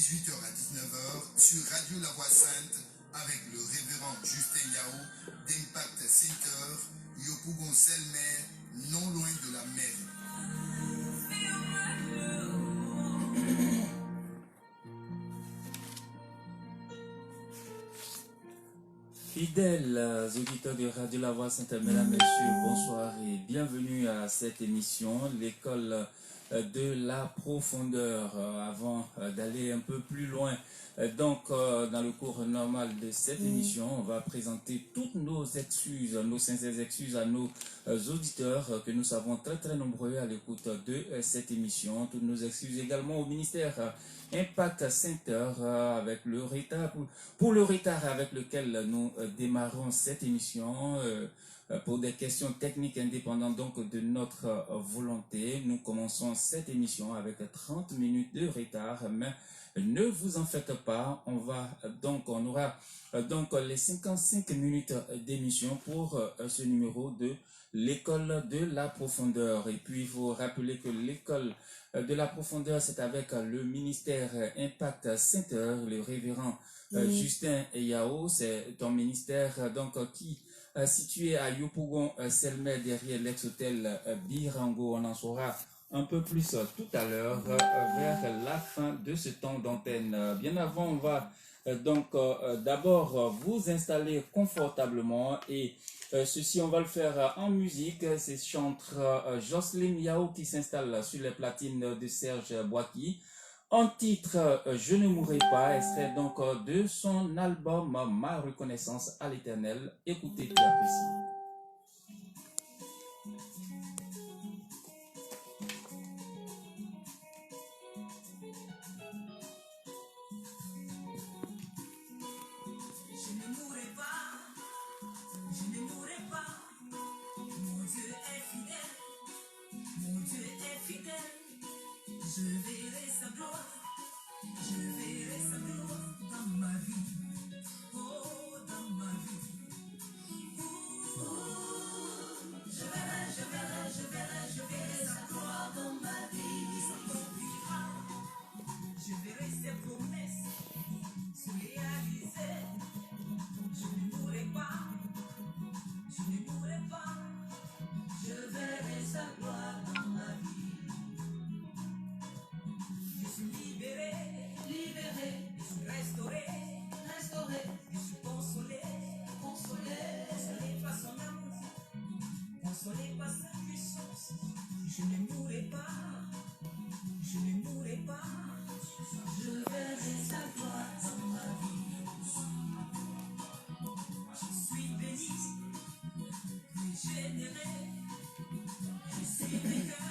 18h à 19h sur Radio La Voix Sainte avec le révérend Justin Yao d'Impact Center, Yopougon Selmer, non loin de la mer. Fidèles auditeurs de Radio La Voix Sainte, mesdames, messieurs, bonsoir et bienvenue à cette émission, l'école de la profondeur. Avant d'aller un peu plus loin, dans le cours normal de cette émission, on va présenter toutes nos excuses, nos sincères excuses à nos auditeurs que nous savons très très nombreux à l'écoute de cette émission. Toutes nos excuses également au ministère Impact Center avec le retard, pour le retard avec lequel nous démarrons cette émission. Pour des questions techniques indépendantes donc de notre volonté, nous commençons cette émission avec 30 minutes de retard, mais ne vous en faites pas, on aura donc les 55 minutes d'émission pour ce numéro de l'école de la profondeur. Et puis il faut rappeler que l'école de la profondeur, c'est avec le ministère Impact Center, le révérend Justin Yao. C'est un ministère qui situé à Yopougon Selmer, derrière l'ex-hôtel Birango. On en saura un peu plus tout à l'heure vers la fin de ce temps d'antenne. Bien avant, on va d'abord vous installer confortablement et ceci on va le faire en musique. C'est chanteur Jocelyne Yao qui s'installe sur les platines de Serge Boaki. En titre Je ne mourrai pas, extrait donc de son album Ma reconnaissance à l'Éternel. Écoutez et appréciez. Je verrai sa gloire dans ma vie, oh dans ma vie. Je verrai sa gloire dans ma vie. Je verrai ses promesses se réaliser. Je ne mourrai pas, je verrai sa gloire dans ma vie. Je suis libéré, je suis restauré, je suis consolé par son amour, consolé par sa puissance. Je ne mourrai pas, je verrai sa gloire dans ma vie. Je suis béni, régénéré, je suis vainqueur.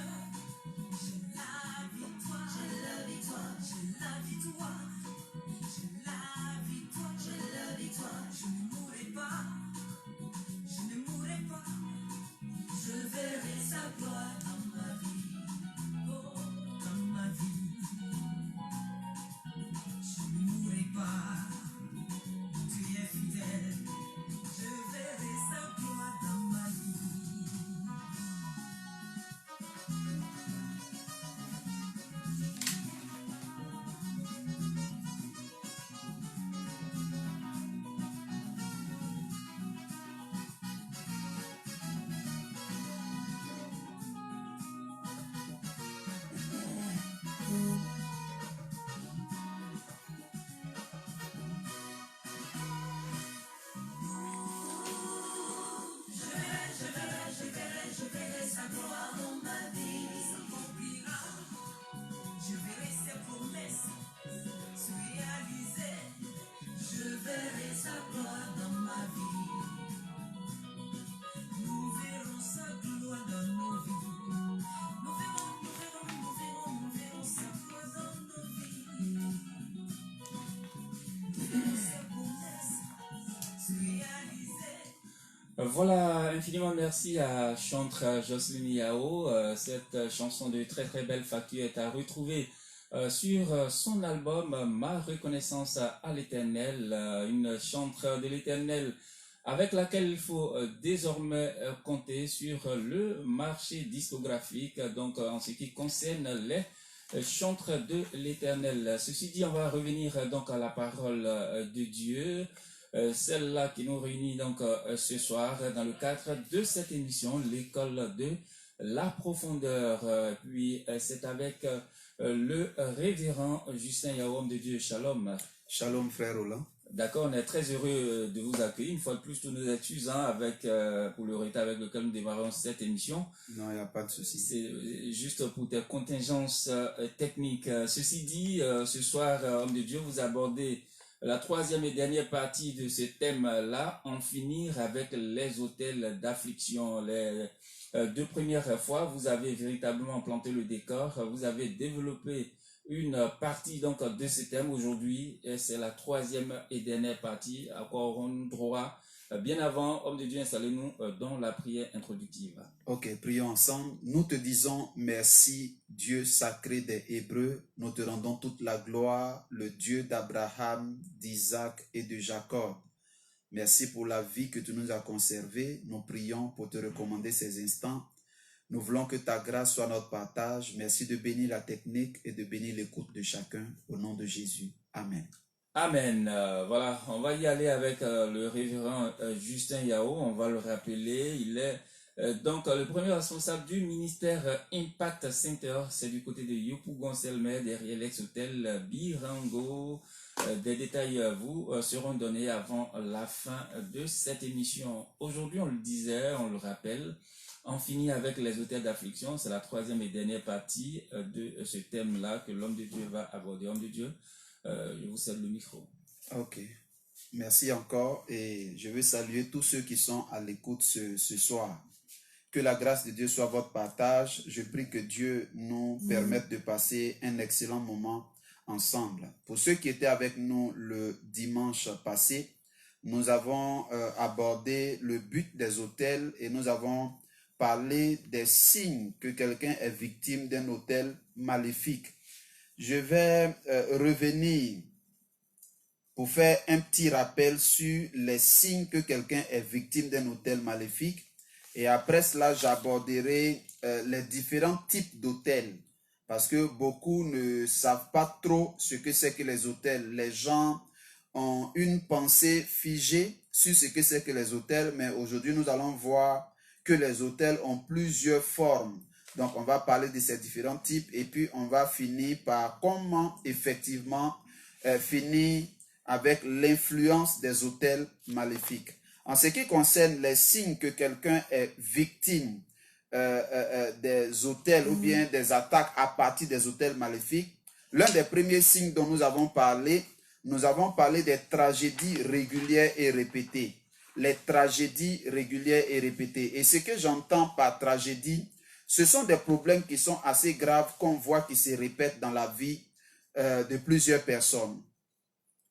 Je ne mourrai pas, je verrai sa gloire dans ma vie, oh, dans ma vie. Je ne mourrai pas, tu es fidèle, je verrai sa gloire dans ma vie. Voilà, infiniment merci à chanteur Jocelyne Yao. Cette chanson de très très belle facture est à retrouver sur son album Ma reconnaissance à l'Éternel, une chanteuse de l'Éternel avec laquelle il faut désormais compter sur le marché discographique, donc en ce qui concerne les chantre de l'Éternel. Ceci dit, on va revenir donc à la parole de Dieu, celle-là qui nous réunit donc ce soir dans le cadre de cette émission, l'école de la profondeur. Puis c'est avec le révérend Justin Yao, homme de Dieu. Shalom. Shalom frère Roland. D'accord, on est très heureux de vous accueillir. Une fois de plus, tous nos excuses pour le retard avec lequel nous démarrons cette émission. Non, il n'y a pas de souci. C'est juste pour des contingences techniques. Ceci dit, ce soir, homme de Dieu, vous abordez la troisième et dernière partie de ce thème-là, en finir avec les hôtels d'affliction. Les deux premières fois, vous avez véritablement planté le décor, vous avez développé une partie donc de ce thème aujourd'hui, et c'est la troisième et dernière partie, à quoi aurons-nous droit bien avant. Homme de Dieu, installez-nous dans la prière introductive. Ok, prions ensemble. Nous te disons merci, Dieu sacré des Hébreux. Nous te rendons toute la gloire, le Dieu d'Abraham, d'Isaac et de Jacob. Merci pour la vie que tu nous as conservée. Nous prions pour te recommander ces instants. Nous voulons que ta grâce soit notre partage. Merci de bénir la technique et de bénir l'écoute de chacun. Au nom de Jésus. Amen. Amen. Voilà, on va y aller avec le révérend Justin Yao. On va le rappeler. Il est donc le premier responsable du ministère Impact Center. C'est du côté de Yopougon Selmer, derrière l'ex-hôtel Birango. Des détails vous seront donnés avant la fin de cette émission. Aujourd'hui, on le disait, on le rappelle, on finit avec les hôtels d'affliction. C'est la troisième et dernière partie de ce thème-là que l'homme de Dieu va aborder. Homme de Dieu, je vous cède le micro. Ok. Merci encore et je veux saluer tous ceux qui sont à l'écoute ce soir. Que la grâce de Dieu soit votre partage. Je prie que Dieu nous permette de passer un excellent moment ensemble. Pour ceux qui étaient avec nous le dimanche passé, nous avons abordé le but des hôtels et nous avons parlé des signes que quelqu'un est victime d'un hôtel maléfique. Je vais revenir pour faire un petit rappel sur les signes que quelqu'un est victime d'un hôtel maléfique. Et après cela, j'aborderai les différents types d'hôtels. Parce que beaucoup ne savent pas trop ce que c'est que les hôtels. Les gens ont une pensée figée sur ce que c'est que les hôtels. Mais aujourd'hui, nous allons voir que les hôtels ont plusieurs formes. Donc, on va parler de ces différents types. Et puis, on va finir par comment effectivement finir avec l'influence des hôtels maléfiques. En ce qui concerne les signes que quelqu'un est victime des hôtels ou bien des attaques à partir des hôtels maléfiques, l'un des premiers signes dont nous avons parlé des tragédies régulières et répétées. Les tragédies régulières et répétées. Et ce que j'entends par tragédie, ce sont des problèmes qui sont assez graves qu'on voit qui se répètent dans la vie de plusieurs personnes.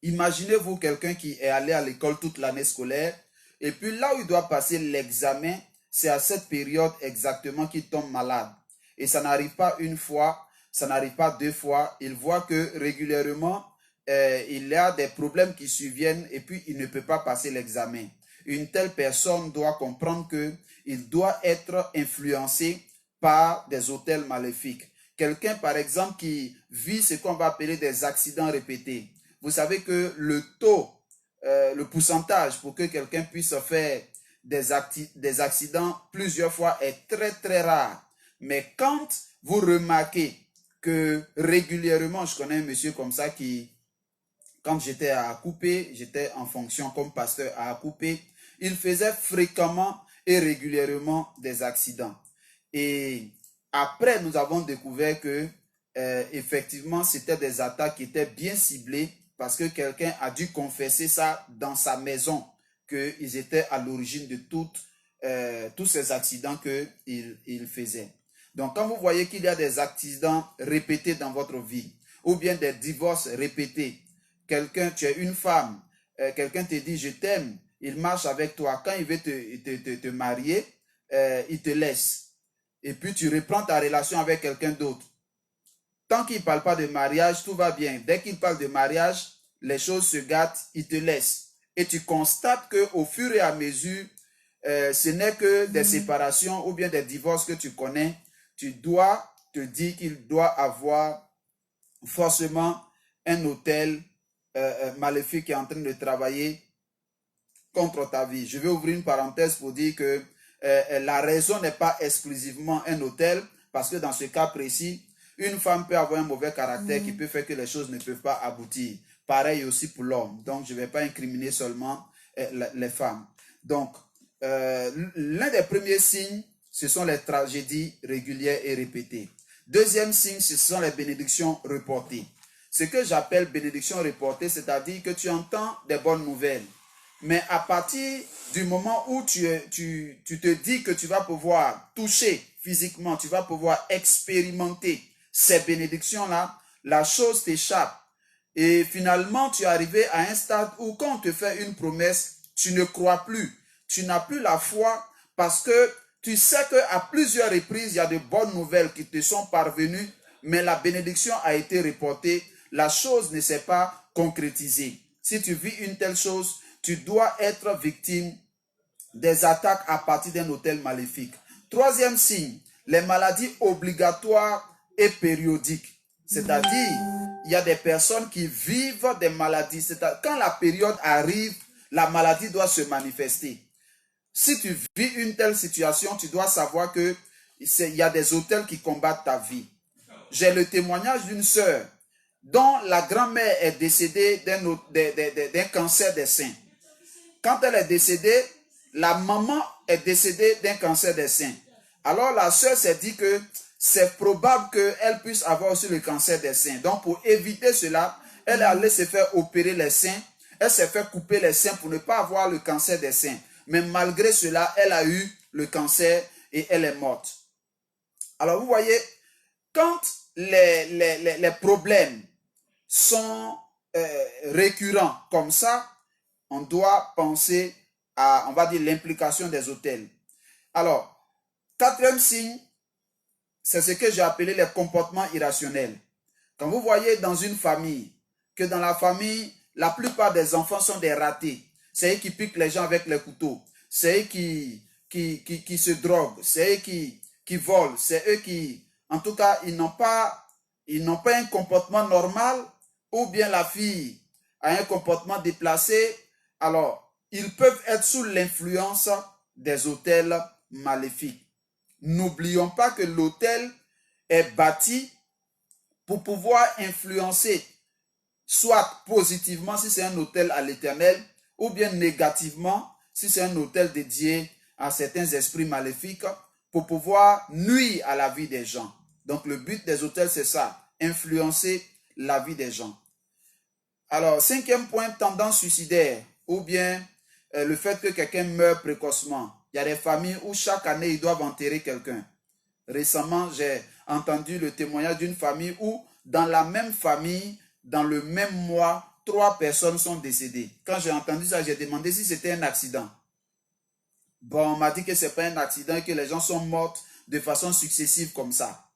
Imaginez-vous quelqu'un qui est allé à l'école toute l'année scolaire et puis là où il doit passer l'examen, c'est à cette période exactement qu'il tombe malade. Et ça n'arrive pas une fois, ça n'arrive pas deux fois. Il voit que régulièrement, il y a des problèmes qui surviennent et puis il ne peut pas passer l'examen. Une telle personne doit comprendre qu'il doit être influencé par des hôtels maléfiques. Quelqu'un, par exemple, qui vit ce qu'on va appeler des accidents répétés. Vous savez que le taux, le pourcentage pour que quelqu'un puisse faire des accidents plusieurs fois est très très rare. Mais quand vous remarquez que régulièrement, je connais un monsieur comme ça qui, quand j'étais à Coupé, j'étais en fonction comme pasteur à Coupé, il faisait fréquemment et régulièrement des accidents. Et après, nous avons découvert que effectivement, c'était des attaques qui étaient bien ciblées parce que quelqu'un a dû confesser ça dans sa maison, qu'ils étaient à l'origine de tous ces accidents qu'il faisait. Donc, quand vous voyez qu'il y a des accidents répétés dans votre vie, ou bien des divorces répétés, quelqu'un, tu es une femme, quelqu'un te dit « je t'aime », il marche avec toi. Quand il veut te marier, il te laisse. Et puis, tu reprends ta relation avec quelqu'un d'autre. Tant qu'il ne parle pas de mariage, tout va bien. Dès qu'il parle de mariage, les choses se gâtent, il te laisse. Et tu constates qu'au fur et à mesure, ce n'est que des séparations ou bien des divorces que tu connais. Tu dois te dire qu'il doit avoir forcément un hôtel maléfique qui est en train de travailler contre ta vie. Je vais ouvrir une parenthèse pour dire que la raison n'est pas exclusivement un hôtel, parce que dans ce cas précis, une femme peut avoir un mauvais caractère qui peut faire que les choses ne peuvent pas aboutir. Pareil aussi pour l'homme. Donc, je ne vais pas incriminer seulement les femmes. Donc, l'un des premiers signes, ce sont les tragédies régulières et répétées. Deuxième signe, ce sont les bénédictions reportées. Ce que j'appelle bénédictions reportées, c'est-à-dire que tu entends des bonnes nouvelles. Mais à partir du moment où tu te dis que tu vas pouvoir toucher physiquement, tu vas pouvoir expérimenter ces bénédictions-là, la chose t'échappe. Et finalement, tu es arrivé à un stade où quand on te fait une promesse, tu ne crois plus. Tu n'as plus la foi parce que tu sais qu'à plusieurs reprises, il y a de bonnes nouvelles qui te sont parvenues, mais la bénédiction a été reportée. La chose ne s'est pas concrétisée. Si tu vis une telle chose, tu dois être victime des attaques à partir d'un hôtel maléfique. Troisième signe, les maladies obligatoires et périodiques. C'est-à-dire, il y a des personnes qui vivent des maladies. Quand la période arrive, la maladie doit se manifester. Si tu vis une telle situation, tu dois savoir qu'il y a des hôtels qui combattent ta vie. J'ai le témoignage d'une sœur dont la grand-mère est décédée d'un cancer des seins. Quand elle est décédée, la maman est décédée d'un cancer des seins. Alors la sœur s'est dit que c'est probable qu'elle puisse avoir aussi le cancer des seins. Donc pour éviter cela, elle est allée se faire opérer les seins. Elle s'est fait couper les seins pour ne pas avoir le cancer des seins. Mais malgré cela, elle a eu le cancer et elle est morte. Alors vous voyez, quand les problèmes sont récurrents comme ça, on doit penser à, on va dire, l'implication des hôtels. Alors, quatrième signe, c'est ce que j'ai appelé les comportements irrationnels. Quand vous voyez dans une famille, que dans la famille, la plupart des enfants sont des ratés, c'est eux qui piquent les gens avec les couteaux, c'est eux qui se droguent, c'est eux qui volent, c'est eux qui, en tout cas, ils n'ont pas un comportement normal, ou bien la fille a un comportement déplacé, alors ils peuvent être sous l'influence des hôtels maléfiques. N'oublions pas que l'hôtel est bâti pour pouvoir influencer, soit positivement si c'est un hôtel à l'Éternel, ou bien négativement si c'est un hôtel dédié à certains esprits maléfiques, pour pouvoir nuire à la vie des gens. Donc le but des hôtels, c'est ça, influencer la vie des gens. Alors, cinquième point, tendance suicidaire, ou bien le fait que quelqu'un meurt précocement. Il y a des familles où chaque année, ils doivent enterrer quelqu'un. Récemment, j'ai entendu le témoignage d'une famille où, dans la même famille, dans le même mois, 3 personnes sont décédées. Quand j'ai entendu ça, j'ai demandé si c'était un accident. Bon, on m'a dit que ce n'est pas un accident et que les gens sont morts de façon successive comme ça.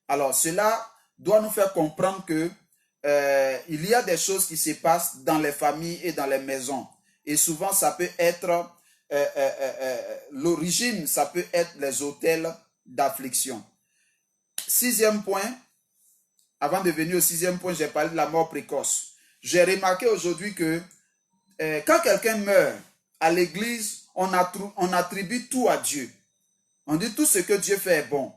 Alors, cela doit nous faire comprendre que il y a des choses qui se passent dans les familles et dans les maisons. Et souvent, ça peut être l'origine, ça peut être les hôtels d'affliction. Sixième point, avant de venir au sixième point, j'ai parlé de la mort précoce. J'ai remarqué aujourd'hui que quand quelqu'un meurt à l'église, on attribue tout à Dieu. On dit tout ce que Dieu fait est bon.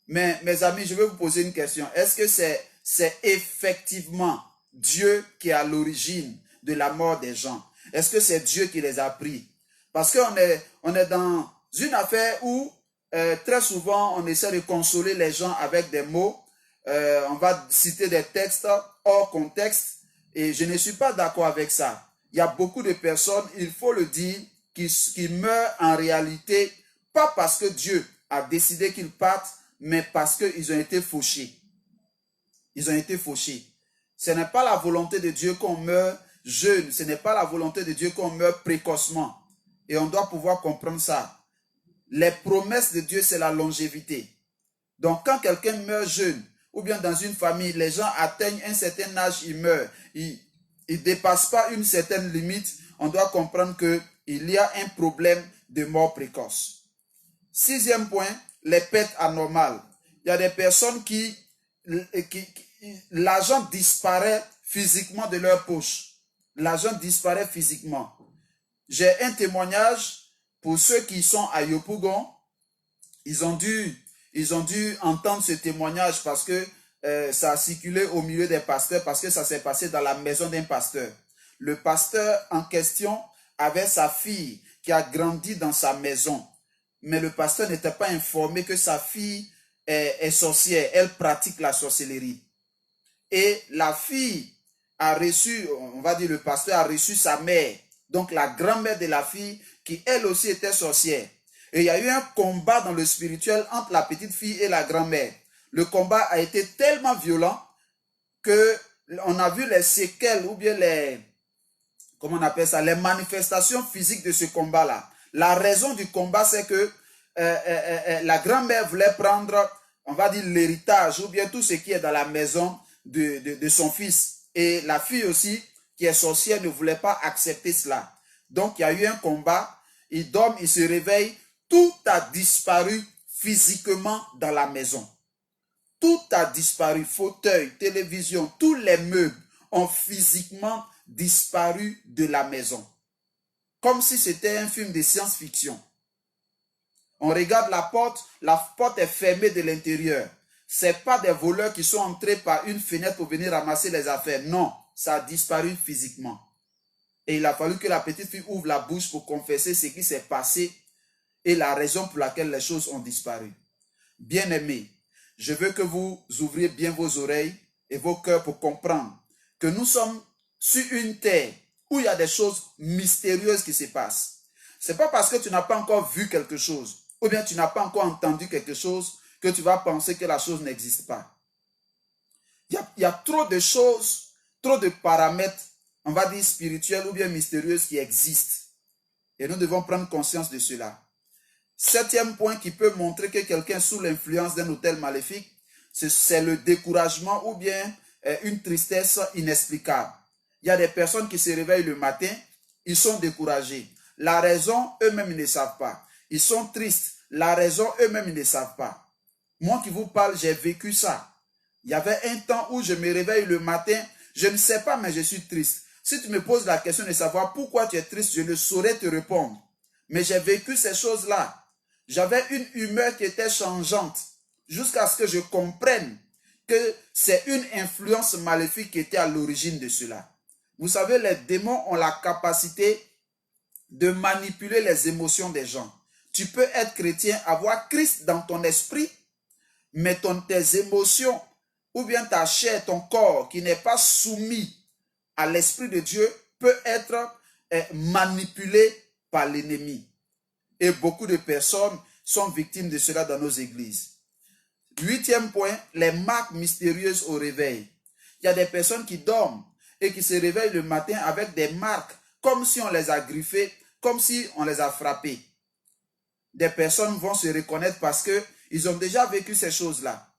Mais mes amis, je vais vous poser une question. Est-ce que c'est effectivement Dieu qui est à l'origine de la mort des gens? Est-ce que c'est Dieu qui les a pris? Parce qu'on est dans une affaire où très souvent on essaie de consoler les gens avec des mots. On va citer des textes hors contexte et je ne suis pas d'accord avec ça. Il y a beaucoup de personnes, il faut le dire, qui meurent en réalité pas parce que Dieu a décidé qu'ils partent, mais parce qu'ils ont été fauchés. Ils ont été fauchés. Ce n'est pas la volonté de Dieu qu'on meurt jeune. Ce n'est pas la volonté de Dieu qu'on meurt précocement. Et on doit pouvoir comprendre ça. Les promesses de Dieu, c'est la longévité. Donc, quand quelqu'un meurt jeune, ou bien dans une famille, les gens atteignent un certain âge, ils meurent. Ils ne dépassent pas une certaine limite. On doit comprendre qu'il y a un problème de mort précoce. Sixième point, les pertes anormales. Il y a des personnes qui l'argent disparaît physiquement de leur poche. L'argent disparaît physiquement. J'ai un témoignage pour ceux qui sont à Yopougon. Ils ont dû entendre ce témoignage parce que ça a circulé au milieu des pasteurs, parce que ça s'est passé dans la maison d'un pasteur. Le pasteur en question avait sa fille qui a grandi dans sa maison. Mais le pasteur n'était pas informé que sa fille est sorcière. Elle pratique la sorcellerie. Et la fille a reçu, on va dire le pasteur a reçu sa mère, donc la grand-mère de la fille, qui elle aussi était sorcière. Et il y a eu un combat dans le spirituel entre la petite fille et la grand-mère. Le combat a été tellement violent que on a vu les séquelles ou bien les, comment on appelle ça, les manifestations physiques de ce combat-là. La raison du combat, c'est que la grand-mère voulait prendre, on va dire, l'héritage ou bien tout ce qui est dans la maison de son fils. Et la fille aussi, qui est sorcière, ne voulait pas accepter cela. Donc, il y a eu un combat. Il dorment, il se réveille. Tout a disparu physiquement dans la maison. Tout a disparu. Fauteuil, télévision, tous les meubles ont physiquement disparu de la maison. Comme si c'était un film de science-fiction. On regarde la porte est fermée de l'intérieur. Ce n'est pas des voleurs qui sont entrés par une fenêtre pour venir ramasser les affaires. Non, ça a disparu physiquement. Et il a fallu que la petite fille ouvre la bouche pour confesser ce qui s'est passé et la raison pour laquelle les choses ont disparu. Bien-aimés, je veux que vous ouvriez bien vos oreilles et vos cœurs pour comprendre que nous sommes sur une terre où il y a des choses mystérieuses qui se passent. Ce n'est pas parce que tu n'as pas encore vu quelque chose ou bien tu n'as pas encore entendu quelque chose que tu vas penser que la chose n'existe pas. Il y a trop de choses, trop de paramètres, on va dire spirituels ou bien mystérieux qui existent. Et nous devons prendre conscience de cela. 7e point qui peut montrer que quelqu'un est sous l'influence d'un hôtel maléfique, c'est le découragement ou bien une tristesse inexplicable. Il y a des personnes qui se réveillent le matin, ils sont découragés. La raison, eux-mêmes, ils ne savent pas. Ils sont tristes. La raison, eux-mêmes, ils ne savent pas. Moi qui vous parle, j'ai vécu ça. Il y avait un temps où je me réveille le matin, je ne sais pas, mais je suis triste. Si tu me poses la question de savoir pourquoi tu es triste, je ne saurais te répondre. Mais j'ai vécu ces choses-là. J'avais une humeur qui était changeante jusqu'à ce que je comprenne que c'est une influence maléfique qui était à l'origine de cela. Vous savez, les démons ont la capacité de manipuler les émotions des gens. Tu peux être chrétien, avoir Christ dans ton esprit, mais tes émotions ou bien ta chair, ton corps qui n'est pas soumis à l'esprit de Dieu peut être manipulé par l'ennemi. Et beaucoup de personnes sont victimes de cela dans nos églises. 8e point, les marques mystérieuses au réveil. Il y a des personnes qui dorment et qui se réveillent le matin avec des marques comme si on les a griffées, comme si on les a frappées. Des personnes vont se reconnaître parce qu'ils ont déjà vécu ces choses-là.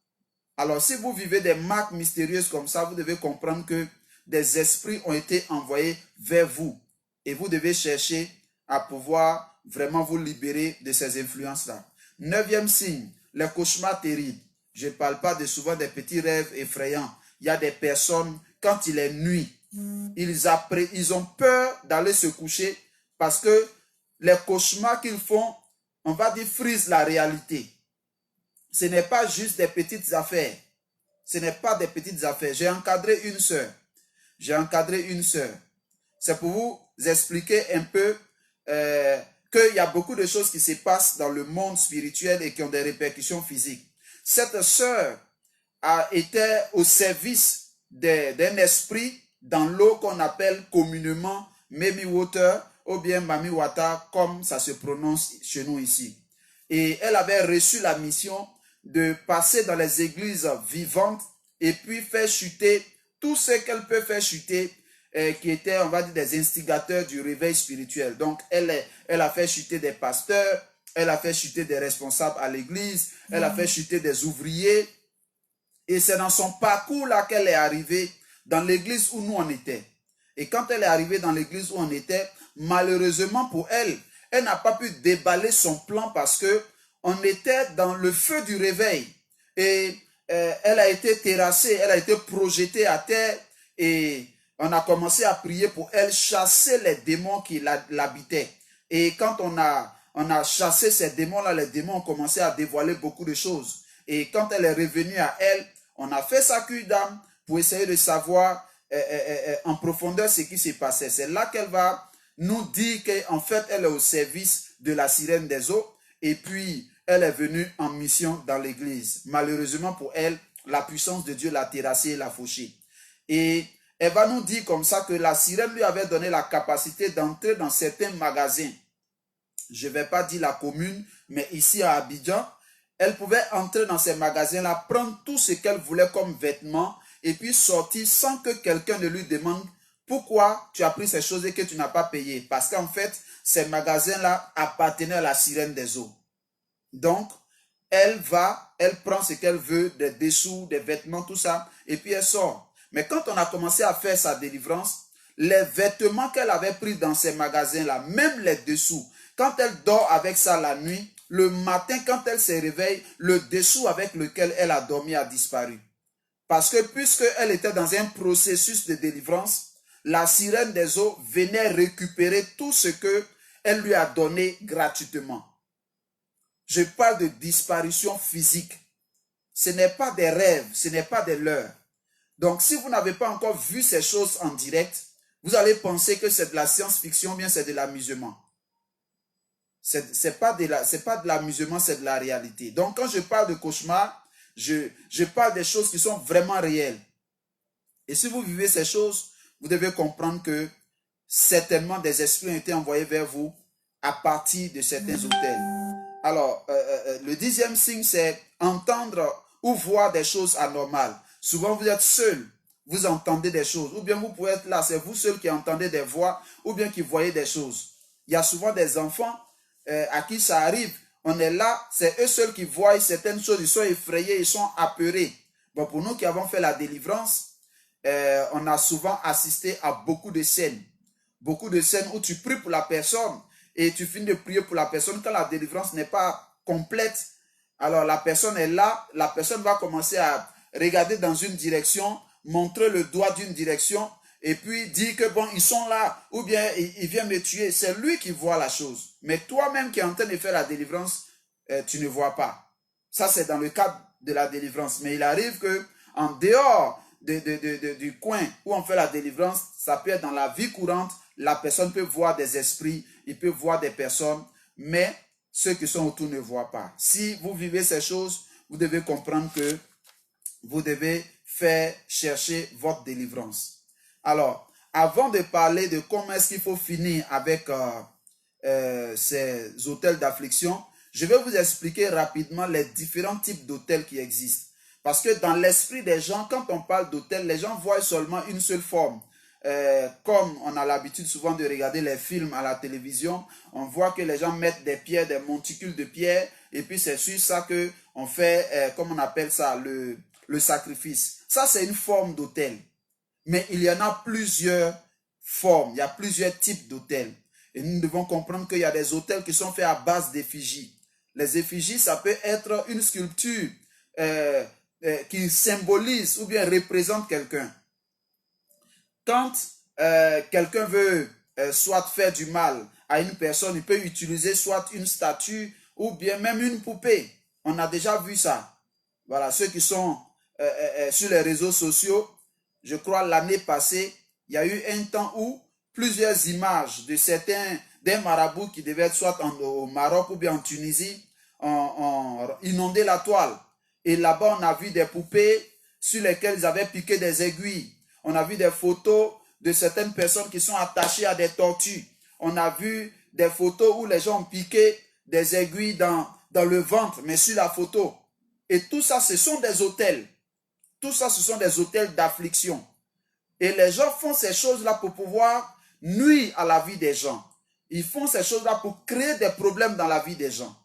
Alors, si vous vivez des marques mystérieuses comme ça, vous devez comprendre que des esprits ont été envoyés vers vous. Et vous devez chercher à pouvoir vraiment vous libérer de ces influences-là. 9e signe, les cauchemars terribles. Je ne parle pas souvent des petits rêves effrayants. Il y a des personnes, quand il est nuit, ils ont peur d'aller se coucher parce que les cauchemars qu'ils font, on va dire, frisent la réalité. Ce n'est pas juste des petites affaires. Ce n'est pas des petites affaires. J'ai encadré une sœur. C'est pour vous expliquer un peu qu'il y a beaucoup de choses qui se passent dans le monde spirituel et qui ont des répercussions physiques. Cette sœur a été au service d'un esprit dans l'eau qu'on appelle communément Memi Water ou bien Mami Wata, comme ça se prononce chez nous ici. Et elle avait reçu la mission de passer dans les églises vivantes et puis faire chuter tout ce qu'elle peut faire chuter qui étaient, on va dire, des instigateurs du réveil spirituel. Donc, elle a fait chuter des pasteurs, elle a fait chuter des responsables à l'église, elle a fait chuter des ouvriers. Et c'est dans son parcours-là qu'elle est arrivée dans l'église où nous on était. Et quand elle est arrivée dans l'église où on était, malheureusement pour elle, elle n'a pas pu déballer son plan parce que on était dans le feu du réveil. Et elle a été terrassée, elle a été projetée à terre et on a commencé à prier pour elle, chasser les démons qui l'habitaient. Et quand on a chassé ces démons-là, les démons ont commencé à dévoiler beaucoup de choses. Et quand elle est revenue à elle, on a fait sa cure d'âme pour essayer de savoir en profondeur ce qui s'est passé. C'est là qu'elle va nous dire qu'en fait, elle est au service de la sirène des eaux. Et puis, elle est venue en mission dans l'église. Malheureusement pour elle, la puissance de Dieu l'a terrassée et l'a fauchée. Et elle va nous dire comme ça que la sirène lui avait donné la capacité d'entrer dans certains magasins. Je ne vais pas dire la commune, mais ici à Abidjan, elle pouvait entrer dans ces magasins-là, prendre tout ce qu'elle voulait comme vêtements et puis sortir sans que quelqu'un ne lui demande pourquoi tu as pris ces choses et que tu n'as pas payé. Parce qu'en fait, ces magasins-là appartenaient à la sirène des eaux. Donc, elle prend ce qu'elle veut, des dessous, des vêtements, tout ça, et puis elle sort. Mais quand on a commencé à faire sa délivrance, les vêtements qu'elle avait pris dans ces magasins-là, même les dessous, quand elle dort avec ça la nuit, le matin, quand elle se réveille, le dessous avec lequel elle a dormi a disparu. Parce que puisqu'elle était dans un processus de délivrance, la sirène des eaux venait récupérer tout ce qu'elle lui a donné gratuitement. Je parle de disparition physique. Ce n'est pas des rêves, ce n'est pas des leurres. Donc, si vous n'avez pas encore vu ces choses en direct, vous allez penser que c'est de la science-fiction ou bien c'est de l'amusement. C'est pas de l'amusement, c'est de la réalité. Donc, quand je parle de cauchemar, je parle des choses qui sont vraiment réelles. Et si vous vivez ces choses, vous devez comprendre que certainement des esprits ont été envoyés vers vous à partir de certains hôtels. Alors, le 10e signe, c'est entendre ou voir des choses anormales. Souvent, vous êtes seul, vous entendez des choses. Ou bien vous pouvez être là, c'est vous seul qui entendez des voix ou bien qui voyez des choses. Il y a souvent des enfants à qui ça arrive. On est là, c'est eux seuls qui voient certaines choses. Ils sont effrayés, ils sont apeurés. Bon, pour nous qui avons fait la délivrance, on a souvent assisté à beaucoup de scènes. Beaucoup de scènes où tu pries pour la personne et tu finis de prier pour la personne. Quand la délivrance n'est pas complète, alors la personne est là, la personne va commencer à regarder dans une direction, montrer le doigt d'une direction et puis dire que bon, ils sont là ou bien ils viennent me tuer. C'est lui qui voit la chose. Mais toi-même qui es en train de faire la délivrance, tu ne vois pas. Ça, c'est dans le cadre de la délivrance. Mais il arrive que en dehors du coin où on fait la délivrance, ça peut être dans la vie courante, la personne peut voir des esprits, il peut voir des personnes, mais ceux qui sont autour ne voient pas. Si vous vivez ces choses, vous devez comprendre que vous devez faire chercher votre délivrance. Alors, avant de parler de comment est-ce qu'il faut finir avec ces hôtels d'affliction, je vais vous expliquer rapidement les différents types d'hôtels qui existent. Parce que dans l'esprit des gens, quand on parle d'hôtel, les gens voient seulement une seule forme. Comme on a l'habitude souvent de regarder les films à la télévision, on voit que les gens mettent des pierres, des monticules de pierres, et puis c'est sur ça qu'on fait, comme on appelle ça, le sacrifice. Ça, c'est une forme d'hôtel. Mais il y en a plusieurs formes, il y a plusieurs types d'hôtels. Et nous devons comprendre qu'il y a des hôtels qui sont faits à base d'effigies. Les effigies, ça peut être une sculpture qui symbolise ou bien représente quelqu'un. Quand quelqu'un veut soit faire du mal à une personne, il peut utiliser soit une statue ou bien même une poupée. On a déjà vu ça. Voilà, ceux qui sont sur les réseaux sociaux, je crois l'année passée, il y a eu un temps où plusieurs images de des marabouts qui devaient être soit au Maroc ou bien en Tunisie ont inondé la toile. Et là-bas, on a vu des poupées sur lesquelles ils avaient piqué des aiguilles. On a vu des photos de certaines personnes qui sont attachées à des tortues. On a vu des photos où les gens ont piqué des aiguilles dans le ventre, mais sur la photo. Et tout ça, ce sont des hôtels. Tout ça, ce sont des hôtels d'affliction. Et les gens font ces choses-là pour pouvoir nuire à la vie des gens. Ils font ces choses-là pour créer des problèmes dans la vie des gens.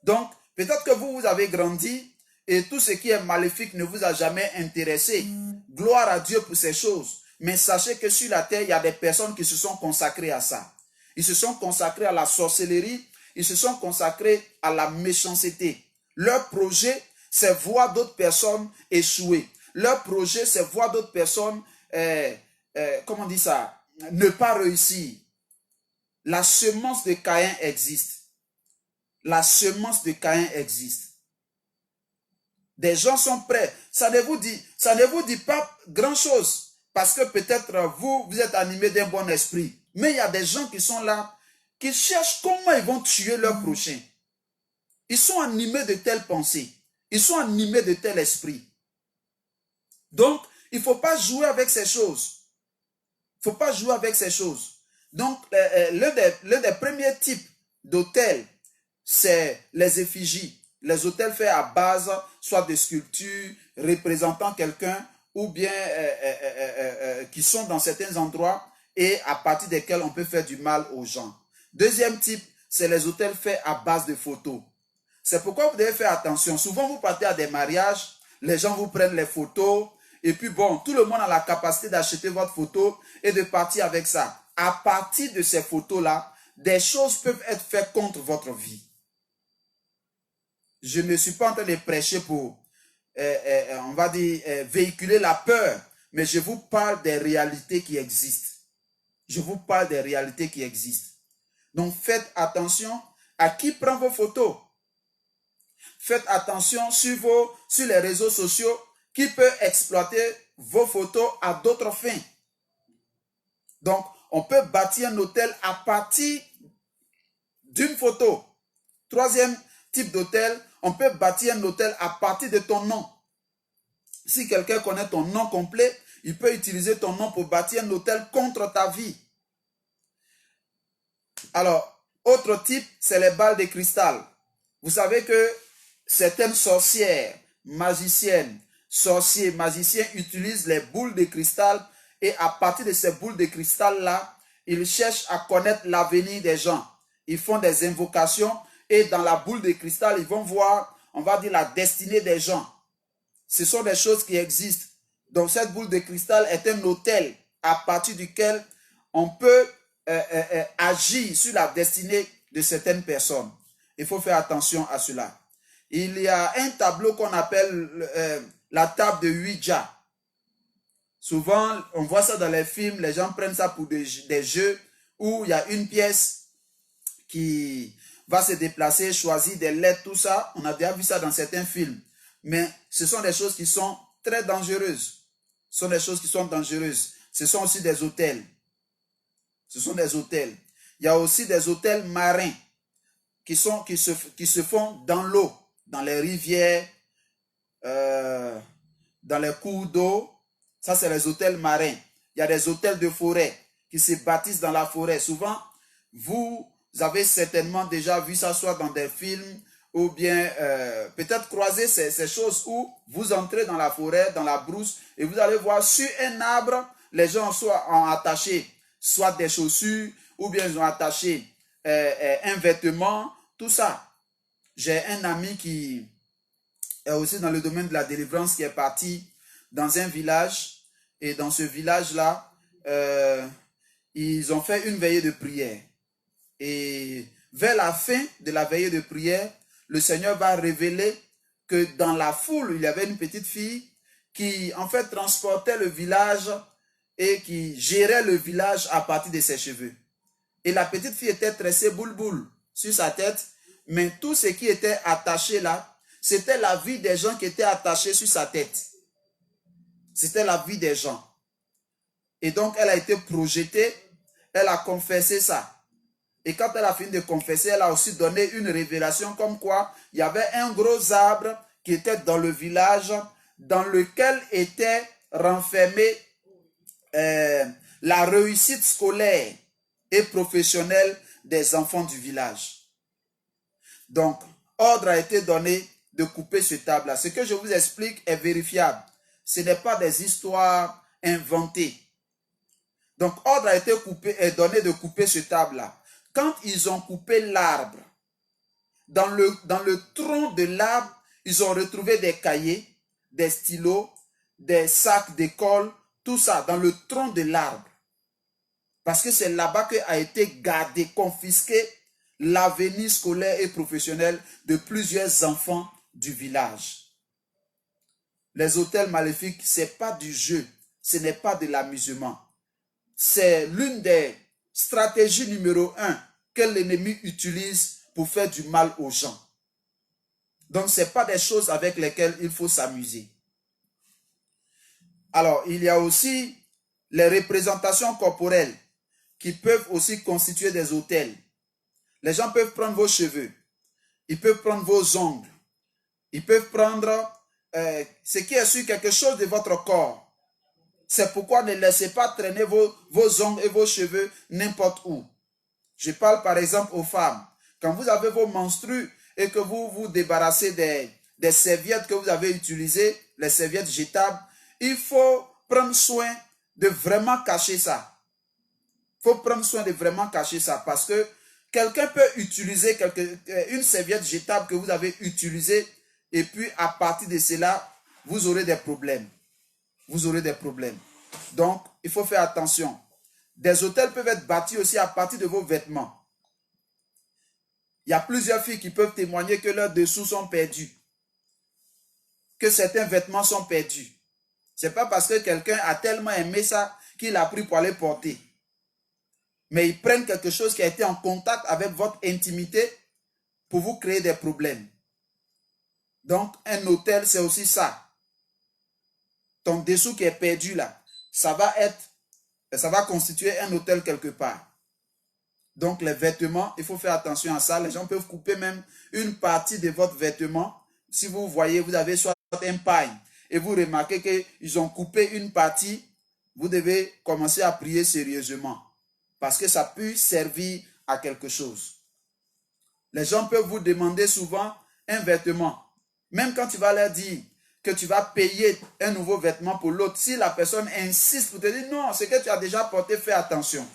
Donc, peut-être que vous avez grandi et tout ce qui est maléfique ne vous a jamais intéressé. Gloire à Dieu pour ces choses. Mais sachez que sur la terre, il y a des personnes qui se sont consacrées à ça. Ils se sont consacrés à la sorcellerie. Ils se sont consacrés à la méchanceté. Leur projet, c'est voir d'autres personnes échouer. Leur projet, c'est voir d'autres personnes, comment on dit ça, ne pas réussir. La semence de Caïn existe. La semence de Caïn existe. Des gens sont prêts. Ça ne vous dit pas grand-chose. Parce que peut-être vous êtes animé d'un bon esprit. Mais il y a des gens qui sont là, qui cherchent comment ils vont tuer leur prochain. Ils sont animés de telles pensées. Ils sont animés de tel esprit. Donc, il ne faut pas jouer avec ces choses. Il ne faut pas jouer avec ces choses. Donc, l'un des premiers types d'autels, c'est les effigies. Les autels faits à base, soit de sculptures représentant quelqu'un, ou bien qui sont dans certains endroits et à partir desquels on peut faire du mal aux gens. Deuxième type, c'est les autels faits à base de photos. C'est pourquoi vous devez faire attention. Souvent, vous partez à des mariages, les gens vous prennent les photos, et puis bon, tout le monde a la capacité d'acheter votre photo et de partir avec ça. À partir de ces photos-là, des choses peuvent être faites contre votre vie. Je ne suis pas en train de prêcher pour, on va dire, véhiculer la peur, mais je vous parle des réalités qui existent. Je vous parle des réalités qui existent. Donc, faites attention à qui prend vos photos. Faites attention sur les réseaux sociaux qui peut exploiter vos photos à d'autres fins. Donc, on peut bâtir un hôtel à partir d'une photo. Troisième type d'hôtel, on peut bâtir un hôtel à partir de ton nom. Si quelqu'un connaît ton nom complet, il peut utiliser ton nom pour bâtir un hôtel contre ta vie. Alors, autre type, c'est les balles de cristal. Vous savez que certaines sorcières, magiciennes, sorciers, magiciens utilisent les boules de cristal et à partir de ces boules de cristal-là, ils cherchent à connaître l'avenir des gens. Ils font des invocations et dans la boule de cristal, ils vont voir, on va dire, la destinée des gens. Ce sont des choses qui existent. Donc, cette boule de cristal est un hôtel à partir duquel on peut agir sur la destinée de certaines personnes. Il faut faire attention à cela. Il y a un tableau qu'on appelle la table de Ouija. Souvent, on voit ça dans les films, les gens prennent ça pour des jeux où il y a une pièce qui va se déplacer, choisir des lettres, tout ça. On a déjà vu ça dans certains films. Mais ce sont des choses qui sont très dangereuses. Ce sont des choses qui sont dangereuses. Ce sont aussi des hôtels. Ce sont des hôtels. Il y a aussi des hôtels marins qui se font dans l'eau, dans les rivières, dans les cours d'eau. Ça, c'est les hôtels marins. Il y a des hôtels de forêt qui se bâtissent dans la forêt. Souvent, vous avez certainement déjà vu ça soit dans des films ou bien peut-être croiser ces choses où vous entrez dans la forêt, dans la brousse et vous allez voir sur un arbre, les gens ont attaché soit des chaussures ou bien ils ont attaché un vêtement, tout ça. J'ai un ami qui est aussi dans le domaine de la délivrance qui est parti dans un village et dans ce village-là, ils ont fait une veillée de prière. Et vers la fin de la veillée de prière, le Seigneur va révéler que dans la foule, il y avait une petite fille qui en fait transportait le village et qui gérait le village à partir de ses cheveux. Et la petite fille était tressée boule-boule sur sa tête, mais tout ce qui était attaché là, c'était la vie des gens qui étaient attachés sur sa tête. C'était la vie des gens. Et donc, elle a été projetée, elle a confessé ça. Et quand elle a fini de confesser, elle a aussi donné une révélation comme quoi il y avait un gros arbre qui était dans le village, dans lequel était renfermée la réussite scolaire et professionnelle des enfants du village. Donc, ordre a été donné de couper ce arbre-là. Ce que je vous explique est vérifiable. Ce n'est pas des histoires inventées. Donc, ordre a été donné de couper ce arbre-là. Quand ils ont coupé l'arbre, dans le tronc de l'arbre, ils ont retrouvé des cahiers, des stylos, des sacs d'école, tout ça dans le tronc de l'arbre. Parce que c'est là-bas qu'a été gardé, confisqué l'avenir scolaire et professionnel de plusieurs enfants du village. les autels maléfiques, ce n'est pas du jeu, ce n'est pas de l'amusement. C'est l'une des stratégies numéro 1 que l'ennemi utilise pour faire du mal aux gens. Donc, ce n'est pas des choses avec lesquelles il faut s'amuser. Alors, il y a aussi les représentations corporelles qui peuvent aussi constituer des autels. Les gens peuvent prendre vos cheveux, ils peuvent prendre vos ongles, ils peuvent prendre ce qui est sur quelque chose de votre corps. C'est pourquoi ne laissez pas traîner vos ongles et vos cheveux n'importe où. Je parle par exemple aux femmes. Quand vous avez vos menstrues et que vous vous débarrassez des serviettes que vous avez utilisées, les serviettes jetables, il faut prendre soin de vraiment cacher ça. Il faut prendre soin de vraiment cacher ça parce que quelqu'un peut utiliser une serviette jetable que vous avez utilisée et puis à partir de cela, vous aurez des problèmes. Vous aurez des problèmes. Donc, il faut faire attention. Des hôtels peuvent être bâtis aussi à partir de vos vêtements. Il y a plusieurs filles qui peuvent témoigner que leurs dessous sont perdus. Que certains vêtements sont perdus. Ce n'est pas parce que quelqu'un a tellement aimé ça qu'il a pris pour aller porter. Mais ils prennent quelque chose qui a été en contact avec votre intimité pour vous créer des problèmes. Donc, un hôtel, c'est aussi ça. Ton dessous qui est perdu là, ça va constituer un hôtel quelque part. Donc, les vêtements, il faut faire attention à ça. Les gens peuvent couper même une partie de votre vêtement. Si vous voyez, vous avez soit un pagne et vous remarquez qu'ils ont coupé une partie, vous devez commencer à prier sérieusement. Parce que ça peut servir à quelque chose. Les gens peuvent vous demander souvent un vêtement. Même quand tu vas leur dire que tu vas payer un nouveau vêtement pour l'autre, si la personne insiste pour te dire non, ce que tu as déjà porté, fais attention.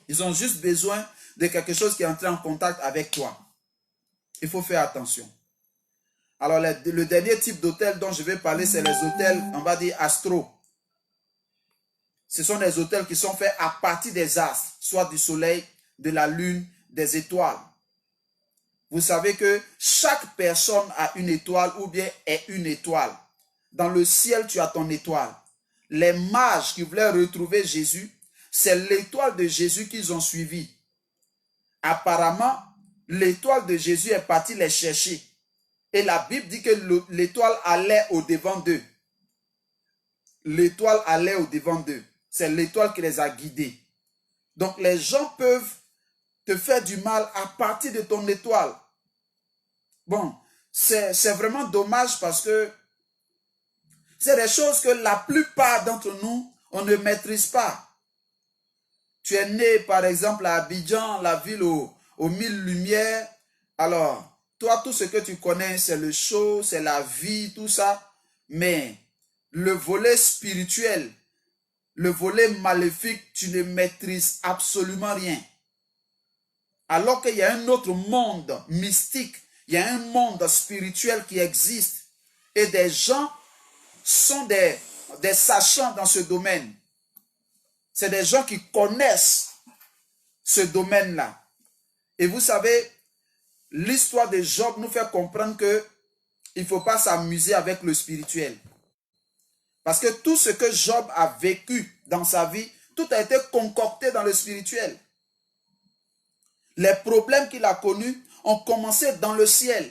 Ils ont juste besoin de quelque chose qui est entré en contact avec toi. Il faut faire attention. Alors, le dernier type d'hôtel dont je vais parler, c'est les hôtels, on va dire, astro. Ce sont des hôtels qui sont faits à partir des astres, soit du soleil, de la lune, des étoiles. Vous savez que chaque personne a une étoile ou bien est une étoile. Dans le ciel, tu as ton étoile. Les mages qui voulaient retrouver Jésus, c'est l'étoile de Jésus qu'ils ont suivi. Apparemment, l'étoile de Jésus est partie les chercher. Et la Bible dit que l'étoile allait au-devant d'eux. L'étoile allait au-devant d'eux. C'est l'étoile qui les a guidés. Donc, les gens peuvent te faire du mal à partir de ton étoile. Bon, c'est vraiment dommage parce que c'est des choses que la plupart d'entre nous, on ne maîtrise pas. Tu es né, par exemple, à Abidjan, la ville aux 1000 lumières. Alors, toi, tout ce que tu connais, c'est le show, c'est la vie, tout ça. Mais le volet spirituel, le volet maléfique, tu ne maîtrises absolument rien. Alors qu'il y a un autre monde mystique, il y a un monde spirituel qui existe. Et des gens sont des sachants dans ce domaine. C'est des gens qui connaissent ce domaine-là. Et vous savez, l'histoire de Job nous fait comprendre qu'il ne faut pas s'amuser avec le spirituel. Parce que tout ce que Job a vécu dans sa vie, tout a été concocté dans le spirituel. Les problèmes qu'il a connus ont commencé dans le ciel.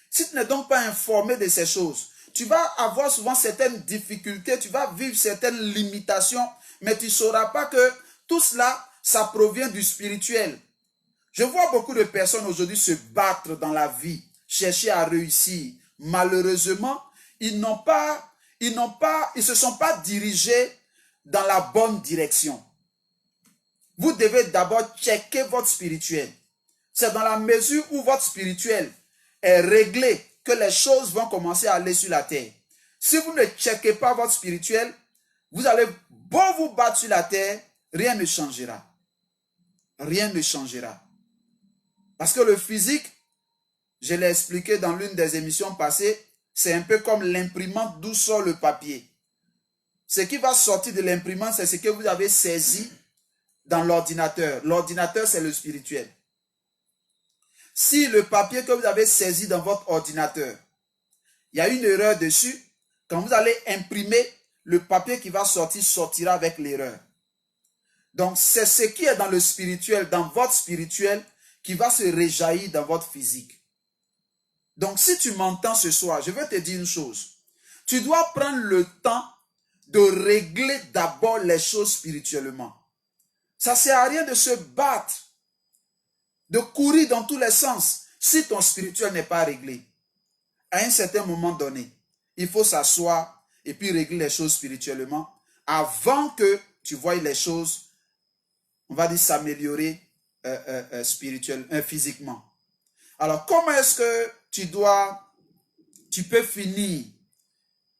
Si tu n'es donc pas informé de ces choses, tu vas avoir souvent certaines difficultés, tu vas vivre certaines limitations, mais tu ne sauras pas que tout cela, ça provient du spirituel. Je vois beaucoup de personnes aujourd'hui se battre dans la vie, chercher à réussir. Malheureusement, ils ne se sont pas dirigés dans la bonne direction. Vous devez d'abord checker votre spirituel. C'est dans la mesure où votre spirituel est réglé que les choses vont commencer à aller sur la terre. Si vous ne checkez pas votre spirituel, vous allez beau vous battre sur la terre, rien ne changera. Rien ne changera. Parce que le physique, je l'ai expliqué dans l'une des émissions passées, c'est un peu comme l'imprimante d'où sort le papier. Ce qui va sortir de l'imprimante, c'est ce que vous avez saisi dans l'ordinateur. L'ordinateur, c'est le spirituel. Si le papier que vous avez saisi dans votre ordinateur, il y a une erreur dessus. Quand vous allez imprimer, le papier qui va sortir sortira avec l'erreur. Donc, c'est ce qui est dans le spirituel, dans votre spirituel, qui va se réjaillir dans votre physique. Donc, si tu m'entends ce soir, je veux te dire une chose. Tu dois prendre le temps de régler d'abord les choses spirituellement. Ça ne sert à rien de se battre, de courir dans tous les sens, si ton spirituel n'est pas réglé. À un certain moment donné, il faut s'asseoir et puis régler les choses spirituellement avant que tu voies les choses, on va dire, s'améliorer physiquement. Alors, comment est-ce que tu peux finir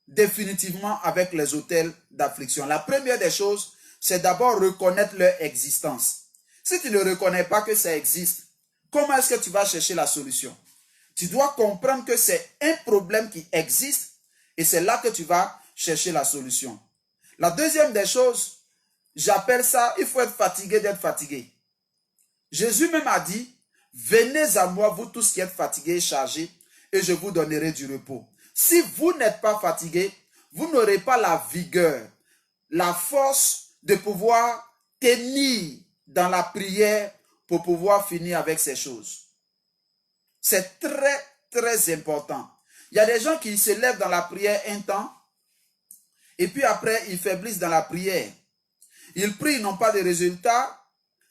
définitivement avec les autels d'affliction? La première des choses, c'est d'abord reconnaître leur existence. Si tu ne reconnais pas que ça existe, comment est-ce que tu vas chercher la solution? Tu dois comprendre que c'est un problème qui existe et c'est là que tu vas chercher la solution. La deuxième des choses, j'appelle ça, il faut être fatigué d'être fatigué. Jésus même a dit, venez à moi, vous tous qui êtes fatigués et chargés, et je vous donnerai du repos. Si vous n'êtes pas fatigué, vous n'aurez pas la vigueur, la force de pouvoir tenir dans la prière pour pouvoir finir avec ces choses. C'est très, très important. Il y a des gens qui se lèvent dans la prière un temps, et puis après, ils faiblissent dans la prière. Ils prient, ils n'ont pas de résultats,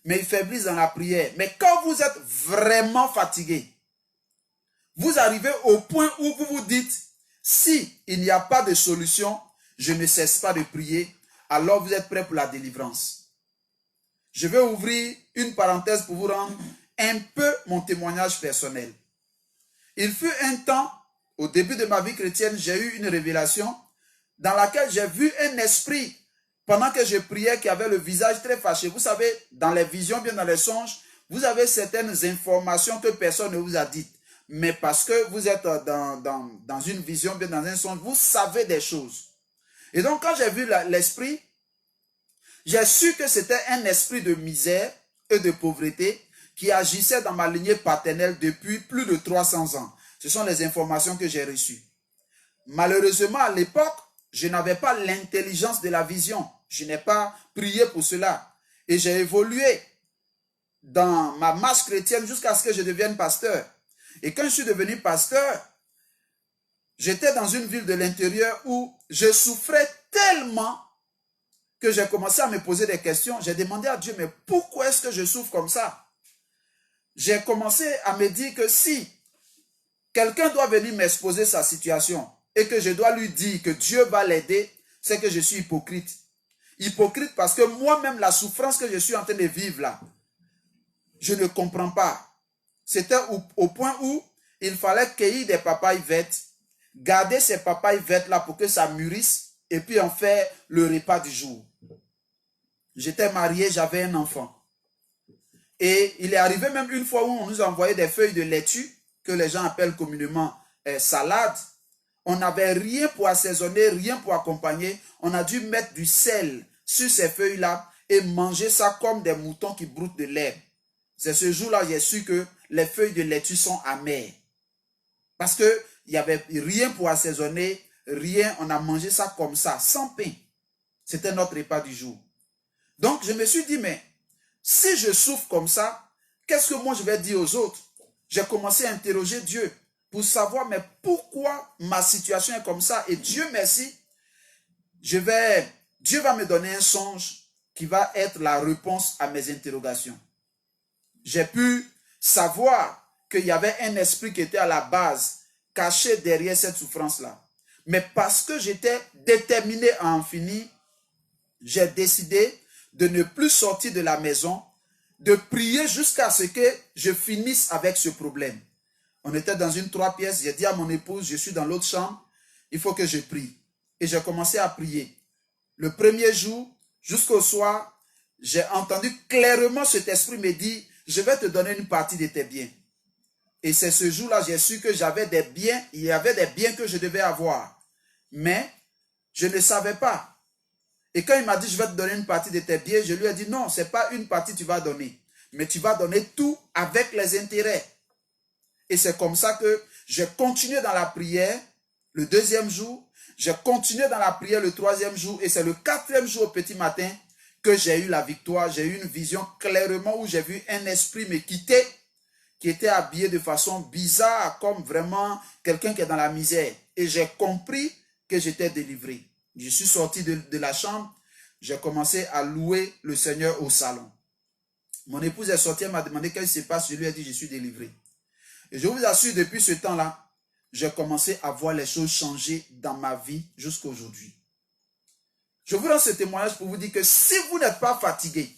mais ils faiblissent dans la prière. Mais quand vous êtes vraiment fatigué, vous arrivez au point où vous vous dites, si il n'y a pas de solution, je ne cesse pas de prier, alors vous êtes prêt pour la délivrance. Je vais ouvrir une parenthèse pour vous rendre un peu mon témoignage personnel. Il fut un temps, au début de ma vie chrétienne, j'ai eu une révélation dans laquelle j'ai vu un esprit, pendant que je priais, qui avait le visage très fâché. Vous savez, dans les visions, bien dans les songes, vous avez certaines informations que personne ne vous a dites. Mais parce que vous êtes dans une vision, bien dans un songe, vous savez des choses. Et donc, quand j'ai vu l'esprit, j'ai su que c'était un esprit de misère et de pauvreté qui agissait dans ma lignée paternelle depuis plus de 300 ans. Ce sont les informations que j'ai reçues. Malheureusement, à l'époque, je n'avais pas l'intelligence de la vision. Je n'ai pas prié pour cela. Et j'ai évolué dans ma marche chrétienne jusqu'à ce que je devienne pasteur. Et quand je suis devenu pasteur, j'étais dans une ville de l'intérieur où je souffrais tellement que j'ai commencé à me poser des questions. J'ai demandé à Dieu, mais pourquoi est-ce que je souffre comme ça? J'ai commencé à me dire que si quelqu'un doit venir m'exposer sa situation et que je dois lui dire que Dieu va l'aider, c'est que je suis hypocrite. Hypocrite parce que moi-même, la souffrance que je suis en train de vivre là, je ne comprends pas. C'était au point où il fallait cueillir des papayes vertes, garder ces papayes vertes là pour que ça mûrisse et puis en faire le repas du jour. J'étais marié, j'avais un enfant. Et il est arrivé même une fois où on nous envoyait des feuilles de laitue, que les gens appellent communément salade. On n'avait rien pour assaisonner, rien pour accompagner. On a dû mettre du sel sur ces feuilles-là et manger ça comme des moutons qui broutent de l'herbe. C'est ce jour-là que j'ai su que les feuilles de laitue sont amères. Parce qu'il n'y avait rien pour assaisonner, rien. On a mangé ça comme ça, sans pain. C'était notre repas du jour. Donc, je me suis dit, mais si je souffre comme ça, qu'est-ce que moi je vais dire aux autres? J'ai commencé à interroger Dieu pour savoir, mais pourquoi ma situation est comme ça? Et Dieu merci, Dieu va me donner un songe qui va être la réponse à mes interrogations. J'ai pu savoir qu'il y avait un esprit qui était à la base, caché derrière cette souffrance-là. Mais parce que j'étais déterminé à en finir, j'ai décidé de ne plus sortir de la maison, de prier jusqu'à ce que je finisse avec ce problème. On était dans une 3 pièces, j'ai dit à mon épouse, je suis dans l'autre chambre, il faut que je prie. Et j'ai commencé à prier. Le premier jour, jusqu'au soir, j'ai entendu clairement cet esprit me dire, je vais te donner une partie de tes biens. Et c'est ce jour-là, j'ai su que j'avais des biens, il y avait des biens que je devais avoir. Mais je ne savais pas. Et quand il m'a dit, je vais te donner une partie de tes biens, je lui ai dit, non, ce n'est pas une partie que tu vas donner. Mais tu vas donner tout avec les intérêts. Et c'est comme ça que j'ai continué dans la prière. le deuxième jour. J'ai continué dans la prière le troisième jour et c'est le quatrième jour au petit matin que j'ai eu la victoire. J'ai eu une vision clairement où j'ai vu un esprit me quitter qui était habillé de façon bizarre comme vraiment quelqu'un qui est dans la misère. Et j'ai compris que j'étais délivré. Je suis sorti de la chambre. J'ai commencé à louer le Seigneur au salon. Mon épouse est sortie, elle m'a demandé qu'est-ce qui se passe. Je lui ai dit, je suis délivré. Et je vous assure, depuis ce temps-là, j'ai commencé à voir les choses changer dans ma vie jusqu'à aujourd'hui. Je vous rends ce témoignage pour vous dire que si vous n'êtes pas fatigué,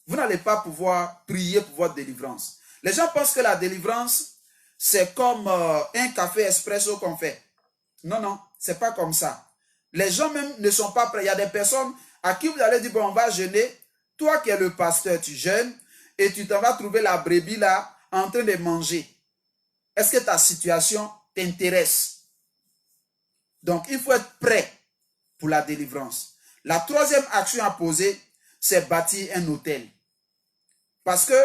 vous n'allez pas pouvoir prier pour votre délivrance. Les gens pensent que la délivrance, c'est comme un café espresso qu'on fait. Non, non, c'est pas comme ça. Les gens même ne sont pas prêts. Il y a des personnes à qui vous allez dire, bon, on va jeûner. Toi qui es le pasteur, tu jeûnes et tu t'en vas trouver la brebis là en train de manger. Est-ce que ta situation t'intéresse? Donc, il faut être prêt pour la délivrance. La troisième action à poser, c'est bâtir un autel. Parce que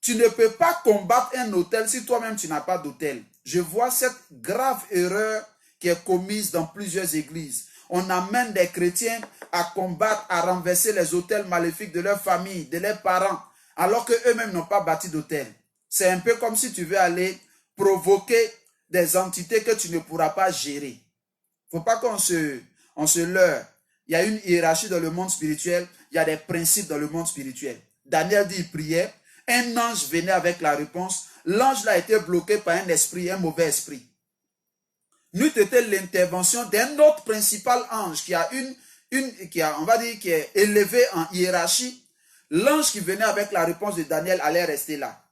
tu ne peux pas combattre un autel si toi-même tu n'as pas d'autel. Je vois cette grave erreur qui est commise dans plusieurs églises. On amène des chrétiens à combattre, à renverser les autels maléfiques de leur famille, de leurs parents, alors qu'eux-mêmes n'ont pas bâti d'autel. C'est un peu comme si tu veux aller provoquer des entités que tu ne pourras pas gérer. Il ne faut pas qu'on se leurre. Il y a une hiérarchie dans le monde spirituel, il y a des principes dans le monde spirituel. Daniel dit, il priait, un ange venait avec la réponse. L'ange là a été bloqué par un esprit, un mauvais esprit. N'eût été l'intervention d'un autre principal ange qui a on va dire, qui est élevé en hiérarchie. L'ange qui venait avec la réponse de Daniel allait rester là.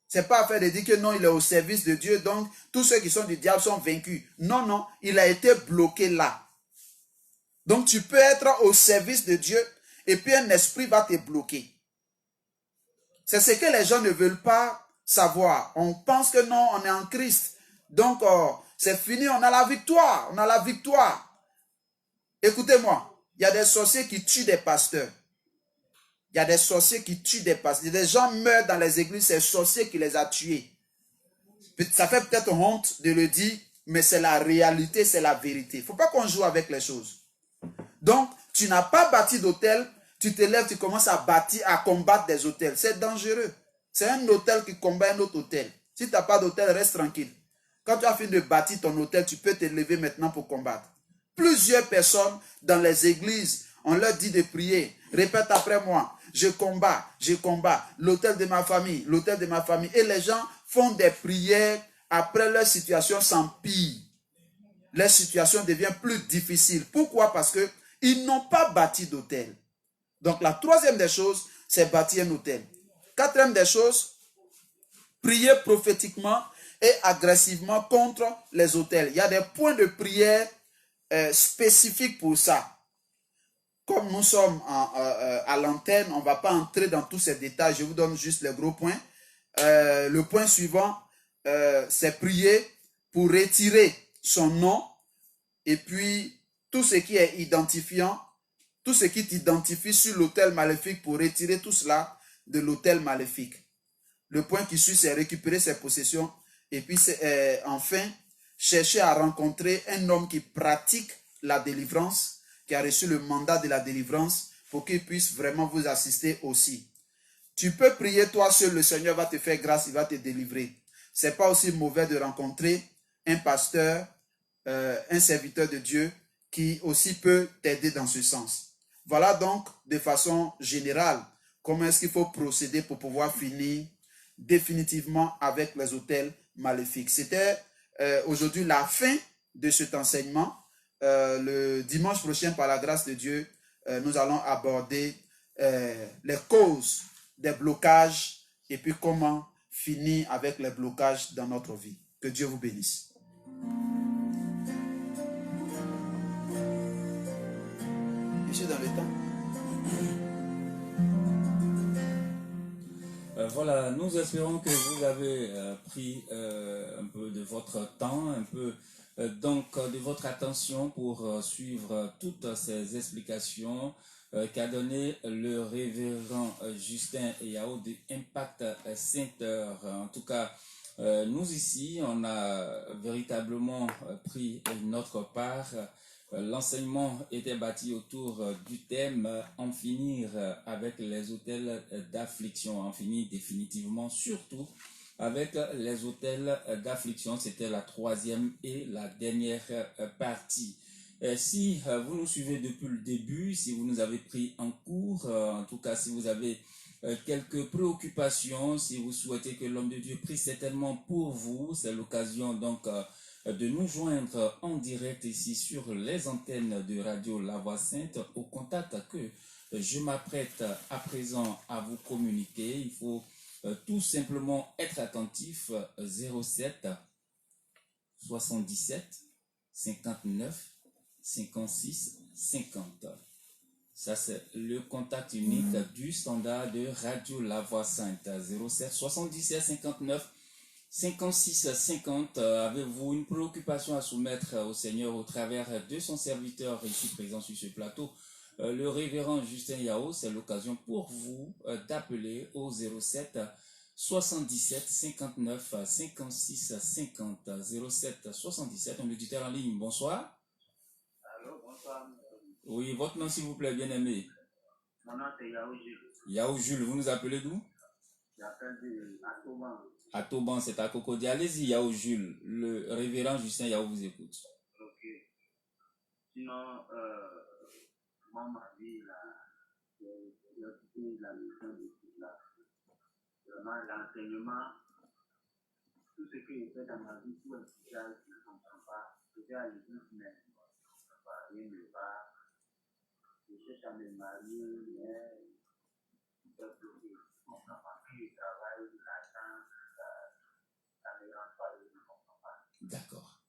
C'est pas affaire de dire que non, il est au service de Dieu, donc tous ceux qui sont du diable sont vaincus. Non, non, il a été bloqué là. Donc tu peux être au service de Dieu et puis un esprit va te bloquer. C'est ce que les gens ne veulent pas savoir. On pense que non, on est en Christ. Donc, c'est fini, on a la victoire. On a la victoire. Écoutez-moi, il y a des sorciers qui tuent des pasteurs. Il y a des sorciers qui tuent des pasteurs. Des gens meurent dans les églises, c'est sorciers qui les a tués. Ça fait peut-être honte de le dire, mais c'est la réalité, c'est la vérité. Il ne faut pas qu'on joue avec les choses. Donc, tu n'as pas bâti d'autel, tu te lèves, tu commences à bâtir, à combattre des hôtels. C'est dangereux. C'est un hôtel qui combat un autre hôtel. Si tu n'as pas d'hôtel, reste tranquille. Quand tu as fini de bâtir ton hôtel, tu peux te lever maintenant pour combattre. Plusieurs personnes dans les églises, on leur dit de prier. Répète après moi. Je combats l'hôtel de ma famille, l'hôtel de ma famille. Et les gens font des prières, après leur situation s'empire. Leur situation devient plus difficile. Pourquoi? Parce qu'ils n'ont pas bâti d'hôtel. Donc la troisième des choses, c'est bâtir un hôtel. Quatrième des choses, prier prophétiquement et agressivement contre les hôtels. Il y a des points de prière spécifiques pour ça. Comme nous sommes à l'antenne, on ne va pas entrer dans tous ces détails. Je vous donne juste les gros points. Le point suivant, c'est prier pour retirer son nom et puis tout ce qui est identifiant, tout ce qui t'identifie sur l'autel maléfique pour retirer tout cela de l'autel maléfique. Le point qui suit, c'est récupérer ses possessions et puis enfin chercher à rencontrer un homme qui pratique la délivrance, qui a reçu le mandat de la délivrance pour qu'il puisse vraiment vous assister aussi. Tu peux prier toi seul, le Seigneur va te faire grâce, il va te délivrer. Ce n'est pas aussi mauvais de rencontrer un pasteur, un serviteur de Dieu qui aussi peut t'aider dans ce sens. Voilà donc de façon générale comment est-ce qu'il faut procéder pour pouvoir finir définitivement avec les hôtels maléfiques. C'était aujourd'hui la fin de cet enseignement. Le dimanche prochain, par la grâce de Dieu, nous allons aborder les causes des blocages et puis comment finir avec les blocages dans notre vie. Que Dieu vous bénisse. Je suis dans le temps. Voilà, nous espérons que vous avez pris un peu de votre temps, un peu donc de votre attention pour suivre toutes ces explications qu'a donné le révérend Justin Yao de Impact Center. En tout cas, Nous ici, on a véritablement pris notre part. L'enseignement était bâti autour du thème en finir avec les autels d'affliction, en finir définitivement, surtout avec les autels d'affliction. C'était la troisième et la dernière partie. Si vous nous suivez depuis le début, si vous nous avez pris en cours, en tout cas si vous avez quelques préoccupations, si vous souhaitez que l'homme de Dieu prie certainement pour vous, c'est l'occasion donc de nous joindre en direct ici sur les antennes de Radio La Voix Sainte au contact que je m'apprête à présent à vous communiquer. Il faut tout simplement être attentif. 07 77 59 56 50. Ça, c'est le contact unique du standard de Radio La Voix Sainte. 07 77 59 56 50. Avez-vous une préoccupation à soumettre au Seigneur au travers de son serviteur ici présent sur ce plateau, le révérend Justin Yao? C'est l'occasion pour vous d'appeler au 07 77 59 56 50. 07 77. Un auditeur en ligne. Bonsoir. Allô, bonsoir. Oui, votre nom s'il vous plaît, bien-aimé. Mon nom c'est Yao Jules. Yao Jules, vous nous appelez d'où? J'appelle de Atoban. À Toban, c'est à Cocody. Allez-y, Yao Jules. Le révérend Justin Yao vous écoute. Ok. Sinon, moi, ma vie, j'ai occupé la mission de tout là. Vraiment, l'enseignement, tout ce que j'ai fait dans ma vie, tout le social, je ne comprends pas. Je vais à l'église, mais je ne comprends pas. Rien ne va. Je cherche à me marier, mais je ne comprends pas. Le travail, l'argent, ça ne rentre pas, je ne comprends pas. D'accord.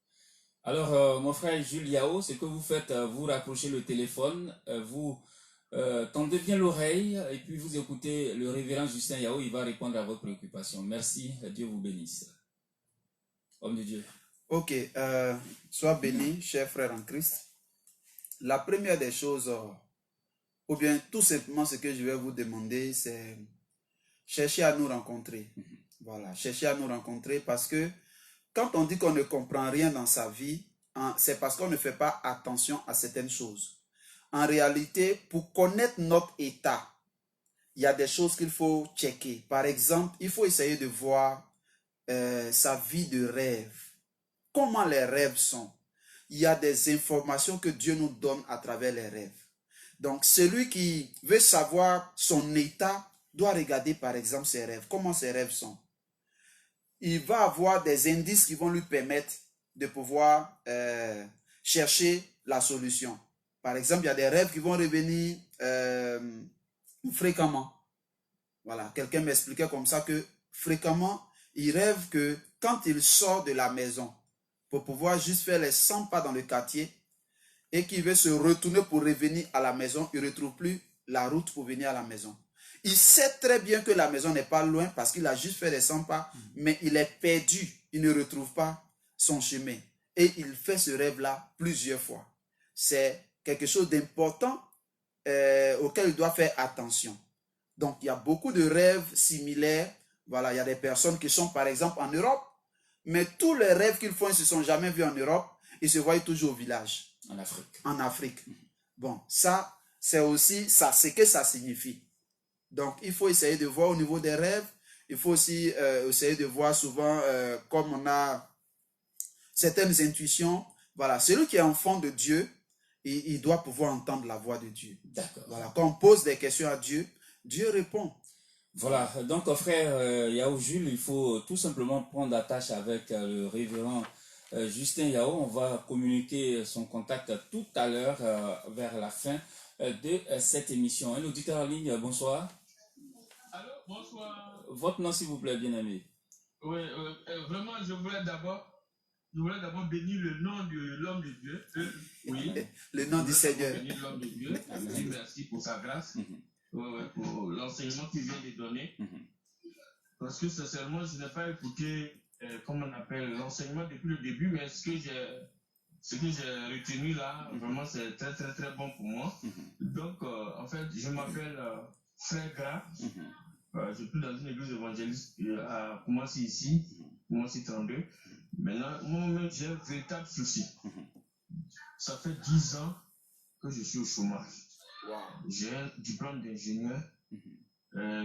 Alors, mon frère Jules Yao, ce que vous faites, vous rapprochez le téléphone, vous tendez bien l'oreille et puis vous écoutez le révérend Justin Yao, il va répondre à vos préoccupations. Merci, Dieu vous bénisse. Homme de Dieu. Ok, sois béni, cher frère en Christ. La première des choses, ou bien tout simplement ce que je vais vous demander, c'est chercher à nous rencontrer. Voilà, chercher à nous rencontrer parce que quand on dit qu'on ne comprend rien dans sa vie, c'est parce qu'on ne fait pas attention à certaines choses. En réalité, pour connaître notre état, il y a des choses qu'il faut checker. Par exemple, il faut essayer de voir sa vie de rêve. Comment les rêves sont. Il y a des informations que Dieu nous donne à travers les rêves. Donc, celui qui veut savoir son état doit regarder par exemple ses rêves. Comment ses rêves sont. Il va avoir des indices qui vont lui permettre de pouvoir chercher la solution. Par exemple, il y a des rêves qui vont revenir fréquemment. Voilà, quelqu'un m'expliquait comme ça que fréquemment, il rêve que quand il sort de la maison pour pouvoir juste faire les 100 pas dans le quartier et qu'il veut se retourner pour revenir à la maison, il ne retrouve plus la route pour venir à la maison. Il sait très bien que la maison n'est pas loin parce qu'il a juste fait les 100 pas, mais il est perdu. Il ne retrouve pas son chemin. Et il fait ce rêve-là plusieurs fois. C'est quelque chose d'important auquel il doit faire attention. Donc, il y a beaucoup de rêves similaires. Voilà, il y a des personnes qui sont, par exemple, en Europe, mais tous les rêves qu'ils font, ils ne se sont jamais vus en Europe. Ils se voient toujours au village. En Afrique. En Afrique. Bon, ça, c'est aussi ça, ce que ça signifie. Donc, il faut essayer de voir au niveau des rêves. Il faut aussi essayer de voir souvent, comme on a certaines intuitions. Voilà, celui qui est enfant de Dieu, il doit pouvoir entendre la voix de Dieu. D'accord. Voilà, quand on pose des questions à Dieu, Dieu répond. Voilà, donc frère Yao Jules, il faut tout simplement prendre attache avec le révérend Justin Yao. On va communiquer son contact tout à l'heure vers la fin de cette émission. Un auditeur en ligne, bonsoir. Allô, bonsoir. Votre nom s'il vous plaît, bien-aimé. Oui, vraiment, je voulais d'abord bénir le nom de l'homme de Dieu. Oui. Le nom du Seigneur. Bénir l'homme de Dieu. Merci pour sa grâce. Pour l'enseignement qu'il vient de donner. Parce que sincèrement, je n'ai pas écouté, comment on appelle, l'enseignement depuis le début, mais ce que j'ai retenu là, vraiment, c'est très, très, très bon pour moi. Donc, en fait, je m'appelle Frère Gras. Je suis dans une église évangéliste à Koumassi ici. moi aussi 32. Maintenant, moi-même, j'ai un véritable souci. Ça fait 10 ans que je suis au chômage. J'ai un diplôme d'ingénieur.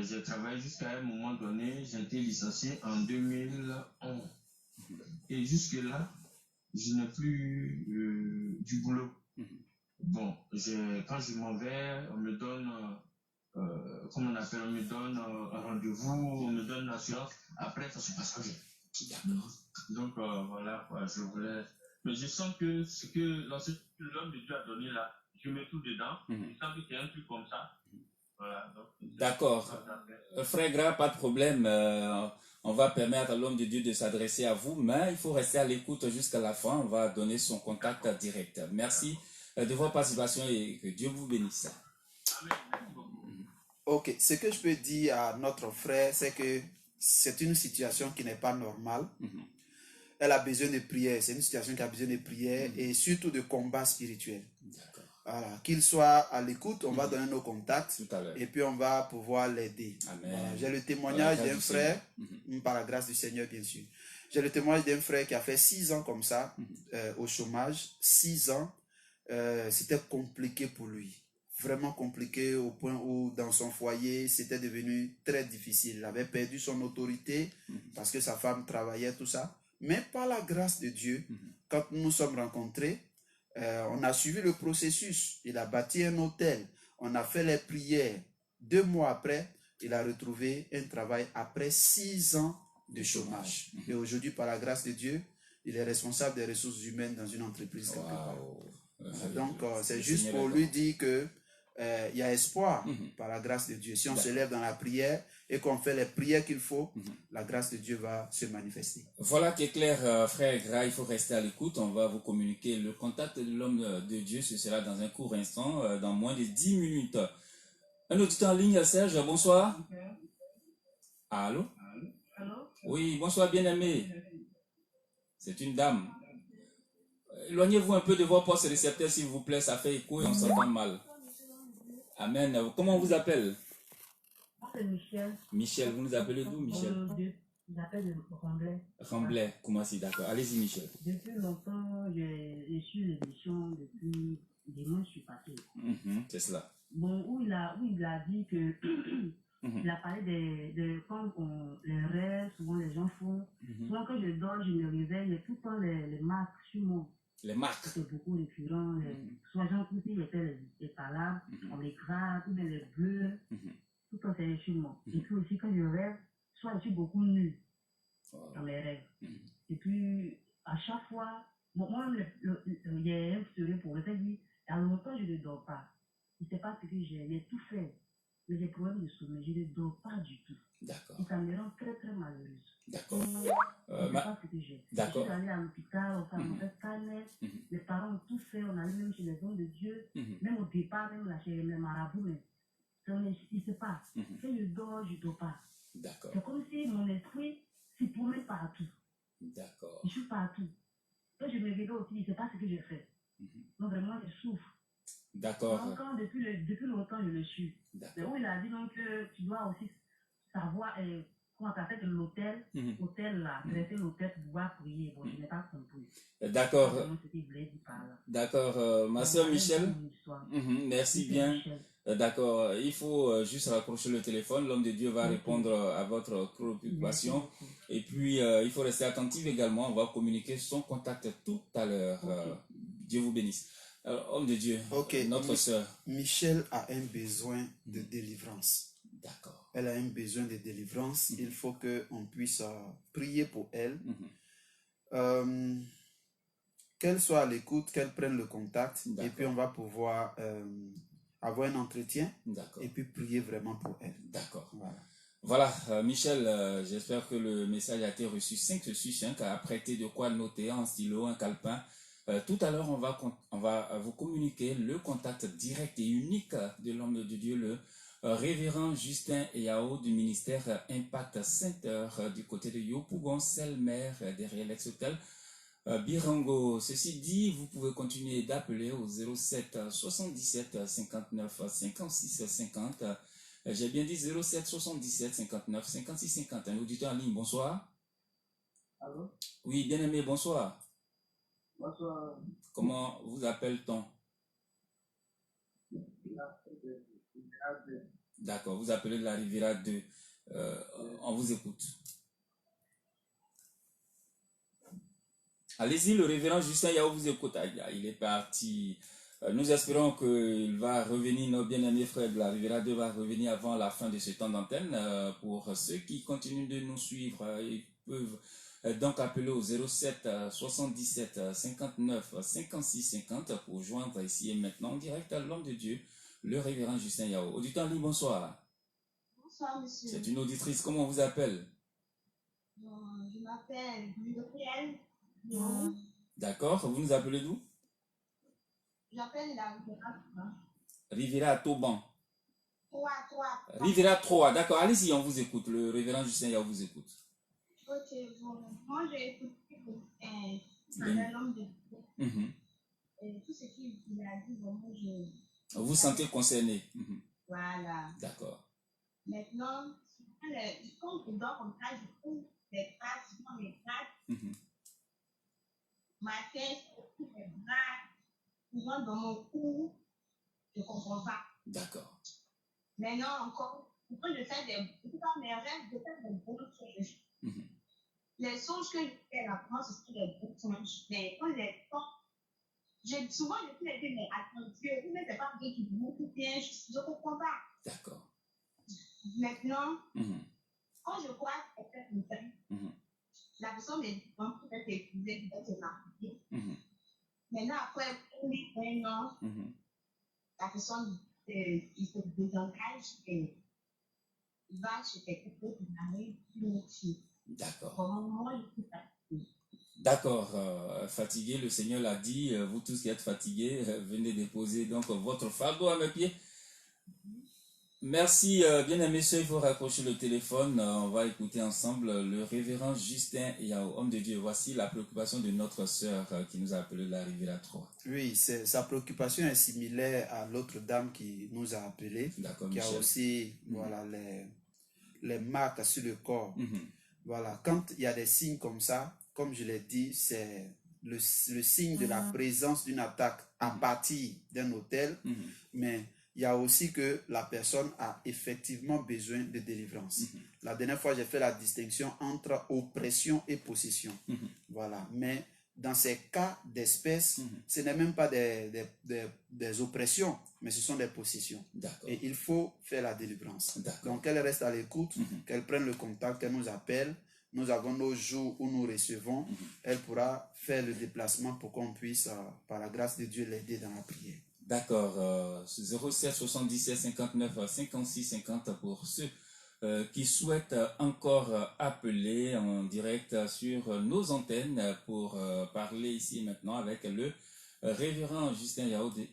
J'ai travaillé jusqu'à un moment donné. J'ai été licencié en 2011. Et jusque-là, je n'ai plus du boulot. Bon, quand je m'en vais, on me donne, comment on appelle, on me donne un rendez-vous, on me donne l'assurance. Après, ça se passe pas bien. Donc, voilà, quoi, je voulais. Mais je sens que ce que l'homme de Dieu a donné là, je mets tout dedans. Je sens que c'est un truc comme ça. Voilà, donc. D'accord. Frère Gras, pas de problème. On va permettre à l'homme de Dieu de s'adresser à vous, mais il faut rester à l'écoute jusqu'à la fin. On va donner son contact direct. Merci de votre participation et que Dieu vous bénisse. Ok, ce que je peux dire à notre frère, c'est que c'est une situation qui n'est pas normale. Elle a besoin de prière. C'est une situation qui a besoin de prière et surtout de combat spirituel. Voilà. Qu'il soit à l'écoute, on va donner nos contacts et puis on va pouvoir l'aider. Voilà. J'ai le témoignage d'un frère, par la grâce du Seigneur bien sûr. J'ai le témoignage d'un frère qui a fait 6 ans comme ça, au chômage. 6 ans, c'était compliqué pour lui. Vraiment compliqué au point où dans son foyer, c'était devenu très difficile. Il avait perdu son autorité parce que sa femme travaillait, tout ça. Mais par la grâce de Dieu, quand nous nous sommes rencontrés, on a suivi le processus. Il a bâti un hôtel. On a fait les prières. 2 mois après, il a retrouvé un travail après 6 ans de chômage. Et aujourd'hui, par la grâce de Dieu, il est responsable des ressources humaines dans une entreprise quelque part. Donc, c'est juste pour lui dire que il y a espoir par la grâce de Dieu. Si on se lève dans la prière et qu'on fait les prières qu'il faut, la grâce de Dieu va se manifester. Voilà qui est clair, frère Gras, il faut rester à l'écoute. On va vous communiquer le contact de l'homme de Dieu. Ce sera dans un court instant, dans moins de 10 minutes. Un auditeur en ligne, Serge, bonsoir. Allô? Oui, bonsoir, bien-aimé. C'est une dame. Éloignez-vous un peu de vos postes récepteurs, s'il vous plaît. Ça fait écho et on s'entend mal. Amen. Comment on vous appelle? C'est Michel. Michel, vous nous appelez d'où, Michel? J'appelle de Remblai. Remblai, comment c'est, d'accord. Allez-y, Michel. Depuis longtemps, je suis l'émission depuis dimanche, je suis passé. C'est cela. Bon, où il a dit que il a parlé de quand les rêves, souvent les gens font. Souvent quand je dors, je me réveille, il y a tout le temps les marques sur moi. Les marques. C'est beaucoup récurrent. Soit j'en coupe, il était les palabres, on les gratte, ou bien les bleus. Tout le temps c'est sur moi. Et puis aussi quand je rêve, soit je suis beaucoup nue dans mes rêves. Et puis à chaque fois, bon, moi il y a un story pour le faire dire, à longtemps je ne dors pas. Je ne sais pas ce que j'ai tout fait. Mais j'ai problème de sommeil, je ne dors pas du tout. D'accord. Et ça me rend très très malheureuse. D'accord. Je ne sais pas ce que j'ai. D'accord. Je suis allée à l'hôpital, on fait scanner. Les parents ont tout fait, on allait même chez les hommes de Dieu. Même au départ, même là, chez les marabouts, mais il ne sait pas. Quand je ne dors pas. D'accord. C'est comme si mon esprit s'y promène partout. D'accord. Je suis partout. Quand je me réveille aussi, je ne sais pas ce que je fais. Donc vraiment, je souffre. D'accord. Encore depuis longtemps, je le suis. Mais où il a dit donc que tu dois aussi savoir comment ça fait que l'hôtel là, dresser l'hôtel pour pouvoir prier. Bon, je n'ai pas compris. D'accord. D'accord. Ma soeur Michel. Merci bien. D'accord. Il faut juste raccrocher le téléphone. L'homme de Dieu va répondre à votre préoccupation. Et puis, il faut rester attentif également. On va communiquer son contact tout à l'heure. Dieu vous bénisse. Alors, homme de Dieu, notre soeur. Michel a un besoin de délivrance. D'accord. Elle a un besoin de délivrance. Il faut qu'on puisse prier pour elle. Qu'elle soit à l'écoute, qu'elle prenne le contact. Et puis on va pouvoir avoir un entretien. Et puis prier vraiment pour elle. D'accord. Voilà, Michel, j'espère que le message a été reçu 5 sur 5. A prêté de quoi noter en stylo, un calepin. Tout à l'heure, on va vous communiquer le contact direct et unique de l'homme de Dieu, le révérend Justin Yao du ministère Impact Center du côté de Yopougon, Selmer, derrière l'ex-hôtel Birango. Ceci dit, vous pouvez continuer d'appeler au 07 77 59 56 50. J'ai bien dit 07 77 59 56 50. Un auditeur en ligne, bonsoir. Allô? Oui, bien-aimé, bonsoir. Bonsoir. Comment vous appelle-t-on? D'accord, vous appelez de la Riviera 2. On vous écoute. Allez-y, le révérend Justin Yao vous écoute. Il est parti. Nous espérons qu'il va revenir, nos bien-aimés frères de la Riviera 2 va revenir avant la fin de ce temps d'antenne. Pour ceux qui continuent de nous suivre, ils peuvent donc appeler au 07 77 59 56 50 pour joindre ici et maintenant en direct à l'homme de Dieu, le révérend Justin Yao. Auditeur en ligne, bonsoir. Bonsoir, monsieur. C'est une auditrice, comment on vous appelle? Je m'appelle Gabriel. D'accord, vous nous appelez d'où? J'appelle la Riviera. Riviera Toban. 3. Riviera 3, d'accord, allez-y, on vous écoute. Le révérend Justin Yao vous écoute. Ok, bon. Moi, j'ai écouté l'homme de Dieu. Mhm. Et tout ce qu'il a dit, vraiment, je... Vous vous sentez concerné? Mhm. Voilà. D'accord. Maintenant, quand je dors comme ça, je trouve les traces, souvent les traces. Mhm. Ma tête, les bras, souvent dans mon cou, je ne comprends pas. D'accord. Maintenant, encore, quand je fais dans mes rêves, je fais des bonnes choses. Mhm. Les songes que je fais là, moi, ce sont des bonnes songes. Mais quand souvent, je fais des mais attends, Dieu, mais c'est pas Dieu qui me montre bien, je ne comprends pas. D'accord. Maintenant, Mhm. quand je crois que quelqu'un me fait, Mhm. la personne me dit, peut-être épousée, peut-être se marier. Mhm. Maintenant, après, un an, Mhm. la personne il se désengage et il va chez quelqu'un d'autre, il arrive plus au-dessus. D'accord. Pour le moment, je suis fatiguée. D'accord, fatigué, le Seigneur l'a dit, vous tous qui êtes fatigués, venez déposer donc votre fardeau à mes pieds. Merci, bien-aimés soeurs, il faut raccrocher le téléphone, on va écouter ensemble le révérend Justin Yao, homme de Dieu. Voici la préoccupation de notre sœur qui nous a appelé la Riviera 3. Oui, sa préoccupation est similaire à l'autre dame qui nous a appelé, D'accord, qui Michel. a aussi voilà, les marques sur le corps. Voilà, quand il y a des signes comme ça, comme je l'ai dit, c'est le signe de la présence d'une attaque à partir d'un hôtel, mais il y a aussi que la personne a effectivement besoin de délivrance. La dernière fois, j'ai fait la distinction entre oppression et possession. Voilà, mais dans ces cas d'espèce, ce n'est même pas des oppressions, mais ce sont des possessions. Et il faut faire la délivrance. Donc, qu'elle reste à l'écoute, qu'elle prenne le contact, qu'elle nous appelle. Nous avons nos jours où nous recevons. Elle pourra faire le déplacement pour qu'on puisse, par la grâce de Dieu, l'aider dans la prière. D'accord. 07 77 59 56 50 pour ceux qui souhaitent encore appeler en direct sur nos antennes pour parler ici et maintenant avec le révérend Justin Yao du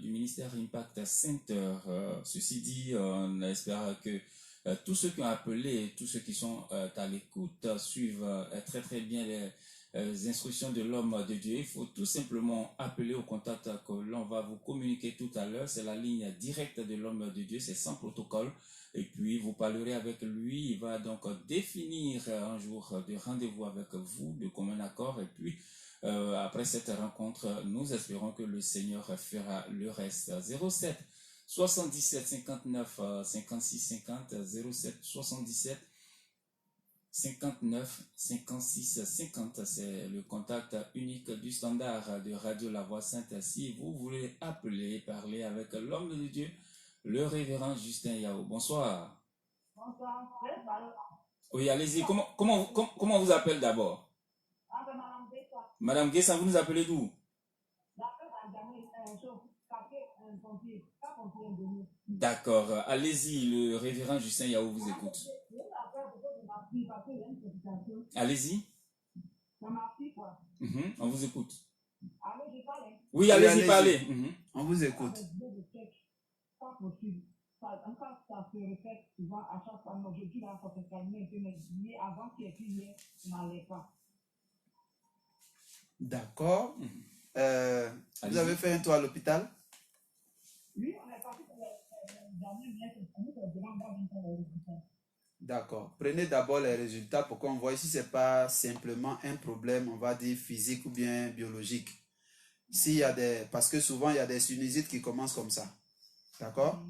ministère Impact Center. Ceci dit, on espère que tous ceux qui ont appelé, tous ceux qui sont à l'écoute suivent très très bien les instructions de l'homme de Dieu. Il faut tout simplement appeler au contact que l'on va vous communiquer tout à l'heure. C'est la ligne directe de l'homme de Dieu, c'est sans protocole. Et puis vous parlerez avec lui. Il va donc définir un jour de rendez-vous avec vous de commun accord. Et puis après cette rencontre, nous espérons que le Seigneur fera le reste. 07 77 59 56 50 07 77 59 56 50, c'est le contact unique du standard de Radio La Voix Sainte. Si vous voulez appeler, parler avec l'homme de Dieu, le révérend Justin Yao. Bonsoir. Bonsoir. Oui, allez-y. Comment vous appelez d'abord? Madame Guessa, vous nous appelez d'où? D'accord. Allez-y, le révérend Justin Yao vous écoute. Allez-y. On vous écoute. Oui, allez-y, parlez. On vous écoute. D'accord. Vous avez fait un tour à l'hôpital? Oui, on est parti pour l'examen, mais c'est pour nous que le grand va venir faire le résultat. D'accord. Prenez d'abord les résultats pour qu'on voit si ce n'est pas simplement un problème, on va dire physique ou bien biologique. S'il y a parce que souvent, il y a des sinusites qui commencent comme ça. D'accord?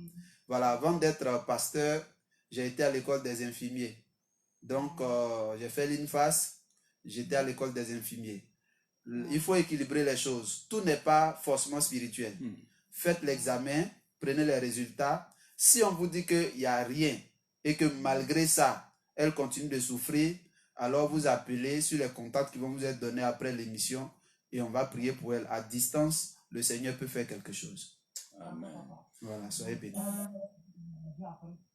Voilà, avant d'être pasteur, j'ai été à l'école des infirmiers. Donc, j'ai fait l'INFAS, j'étais à l'école des infirmiers. Il faut équilibrer les choses. Tout n'est pas forcément spirituel. Faites l'examen, prenez les résultats. Si on vous dit qu'il n'y a rien et que malgré ça, elle continue de souffrir, alors vous appelez sur les contacts qui vont vous être donnés après l'émission et on va prier pour elle. À distance, le Seigneur peut faire quelque chose. Amen. Voilà, soyez bénis.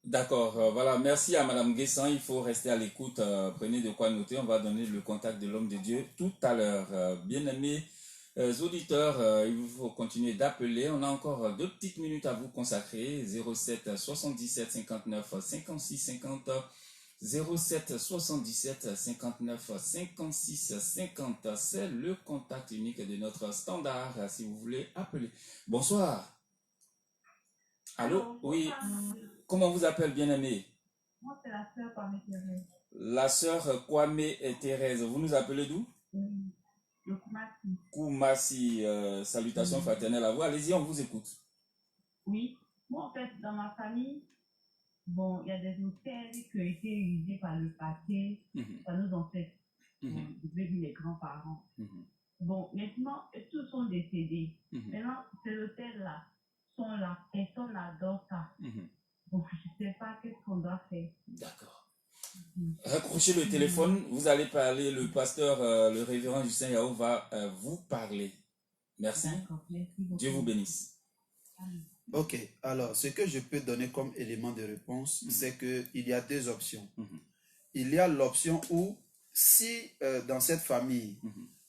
D'accord, voilà, merci à Madame Guessan, il faut rester à l'écoute, prenez de quoi noter, on va donner le contact de l'homme de Dieu tout à l'heure. Bien-aimés auditeurs, il faut continuer d'appeler, on a encore 2 petites minutes à vous consacrer, 07 77 59 56 50, 07 77 59 56 50, c'est le contact unique de notre standard, si vous voulez appeler. Bonsoir. Allô? Oui. Comment vous appelle, bien-aimé? Moi, c'est la sœur Kwame Thérèse. La sœur Kwame et Thérèse. Vous nous appelez d'où? Le Koumassi. Koumassi. Salutations fraternelles à vous. Allez-y, on vous écoute. Oui. Moi, en fait, dans ma famille, bon, il y a des hôtels qui ont été érigés par le passé, par nos ancêtres. Je vais dire les grands-parents. Bon, maintenant, tous sont décédés. Maintenant, ces hôtels-là sont là. Personne n'adore ça. Donc, je ne sais pas qu'est-ce qu'on doit faire. D'accord. Raccrochez le téléphone, vous allez parler, le pasteur, le révérend Justin Yao va vous parler. Merci. Merci beaucoup. Dieu vous bénisse. Ok, alors ce que je peux donner comme élément de réponse, c'est qu'il y a 2 options. Il y a l'option où, si dans cette famille,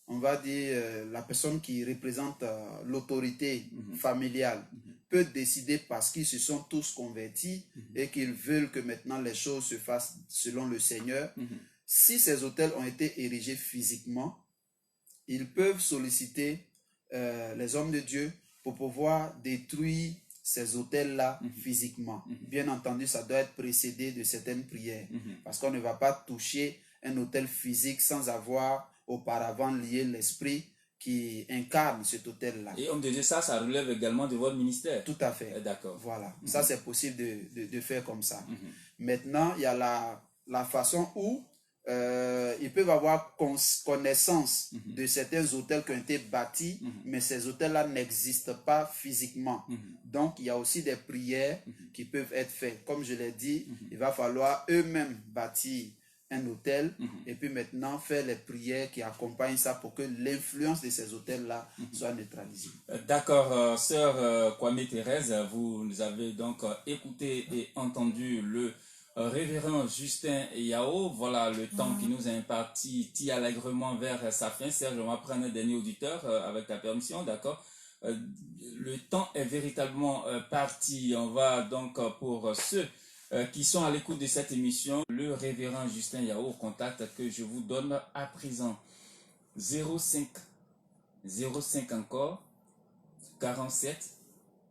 on va dire la personne qui représente l'autorité familiale peut décider parce qu'ils se sont tous convertis et qu'ils veulent que maintenant les choses se fassent selon le Seigneur. Si ces hôtels ont été érigés physiquement, ils peuvent solliciter les hommes de Dieu pour pouvoir détruire ces hôtels-là physiquement. Bien entendu, ça doit être précédé de certaines prières parce qu'on ne va pas toucher un hôtel physique sans avoir auparavant lié l'esprit qui incarne cet hôtel-là. Et homme de Dieu, ça relève également de votre ministère. Tout à fait. D'accord. Voilà. Ça, c'est possible de faire comme ça. Maintenant, il y a la façon où ils peuvent avoir connaissance de certains hôtels qui ont été bâtis, mais ces hôtels-là n'existent pas physiquement. Donc, il y a aussi des prières qui peuvent être faites. Comme je l'ai dit, il va falloir eux-mêmes bâtir un hôtel et puis maintenant faire les prières qui accompagnent ça pour que l'influence de ces hôtels-là soit neutralisée. D'accord, sœur Kwame Thérèse, vous avez donc écouté et entendu le révérend Justin Yao. Voilà le temps qui nous a imparti allègrement vers sa fin. Serge, on va prendre un dernier auditeur avec ta permission, d'accord? Le temps est véritablement parti. On va donc pour ceux qui sont à l'écoute de cette émission, le révérend Justin Yao, contact que je vous donne à présent. 05 encore 47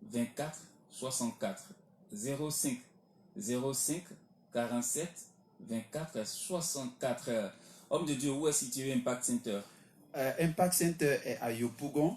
24 64 05 47 24 64. Homme de Dieu, où est situé Impact Center? Impact Center est à Yopougon.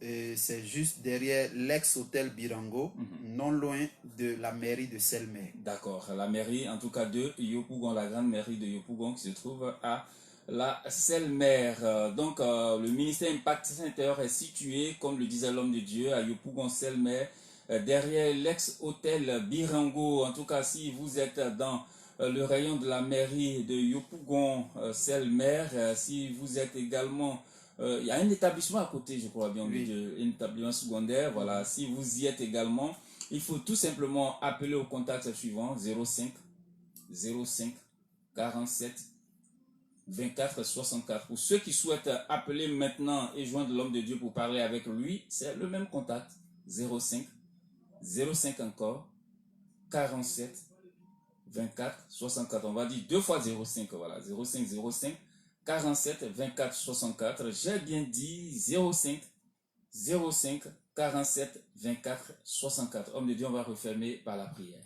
C'est juste derrière l'ex-hôtel Birango, non loin de la mairie de Selmer. D'accord, la mairie en tout cas de Yopougon, la grande mairie de Yopougon qui se trouve à la Selmer. Donc le ministère Impact Center est situé, comme le disait l'homme de Dieu, à Yopougon Selmer, derrière l'ex-hôtel Birango. En tout cas, si vous êtes dans le rayon de la mairie de Yopougon Selmer, si vous êtes également il y a un établissement à côté, je crois bien, un établissement secondaire. Voilà, si vous y êtes également, il faut tout simplement appeler au contact suivant 05 47 24 64. Pour ceux qui souhaitent appeler maintenant et joindre l'homme de Dieu pour parler avec lui, c'est le même contact. 05 encore 47 24 64. On va dire 2 fois 05. Voilà, 05 47 24 64, j'ai bien dit 05 47 24 64. Homme de Dieu, on va refermer par la prière.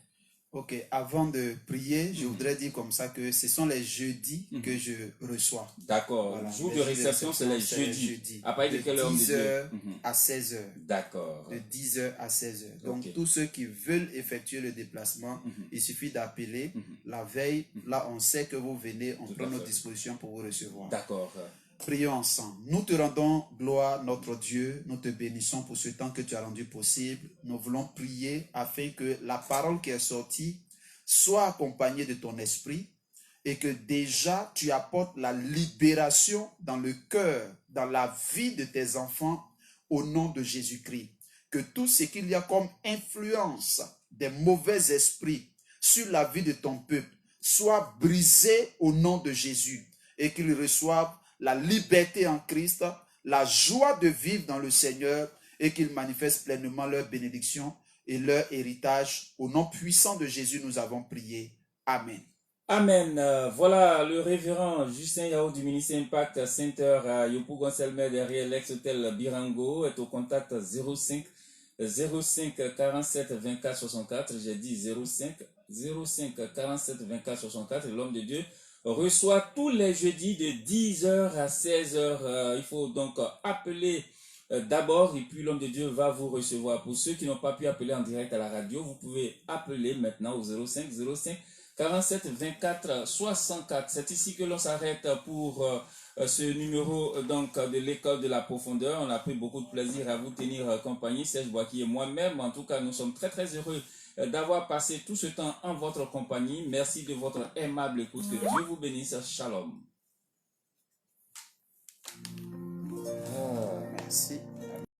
Ok, avant de prier, je voudrais dire comme ça que ce sont les jeudis que je reçois. D'accord. Voilà, Le jour les de jours réception, c'est les jeudis. À partir de quelle heure, de monsieur? 10h à 16h. D'accord. De 10h à 16h. Donc, Ok. tous ceux qui veulent effectuer le déplacement, il suffit d'appeler. La veille, là, on sait que vous venez, on Tout prend à nos fait. dispositions pour vous recevoir. D'accord. Prions ensemble. Nous te rendons gloire, notre Dieu. Nous te bénissons pour ce temps que tu as rendu possible. Nous voulons prier afin que la parole qui est sortie soit accompagnée de ton esprit et que déjà tu apportes la libération dans le cœur, dans la vie de tes enfants au nom de Jésus-Christ. Que tout ce qu'il y a comme influence des mauvais esprits sur la vie de ton peuple soit brisé au nom de Jésus et qu'ils reçoivent la liberté en Christ, la joie de vivre dans le Seigneur et qu'ils manifestent pleinement leur bénédiction et leur héritage. Au nom puissant de Jésus, nous avons prié. Amen. Amen. Voilà le révérend Justin Yao du ministère Impact Center à Yopougon Selmer derrière l'ex-hôtel Birango est au contact 05 47 24 64. J'ai dit 05 47 24 64. L'homme de Dieu reçoit tous les jeudis de 10h à 16h. Il faut donc appeler d'abord et puis l'homme de Dieu va vous recevoir. Pour ceux qui n'ont pas pu appeler en direct à la radio, vous pouvez appeler maintenant au 05 47 24 64. C'est ici que l'on s'arrête pour ce numéro donc de l'école de la profondeur. On a pris beaucoup de plaisir à vous tenir compagnie, Serge Boaki et moi-même. En tout cas, nous sommes très très heureux d'avoir passé tout ce temps en votre compagnie. Merci de votre aimable écoute. Que Dieu vous bénisse. Shalom. Merci.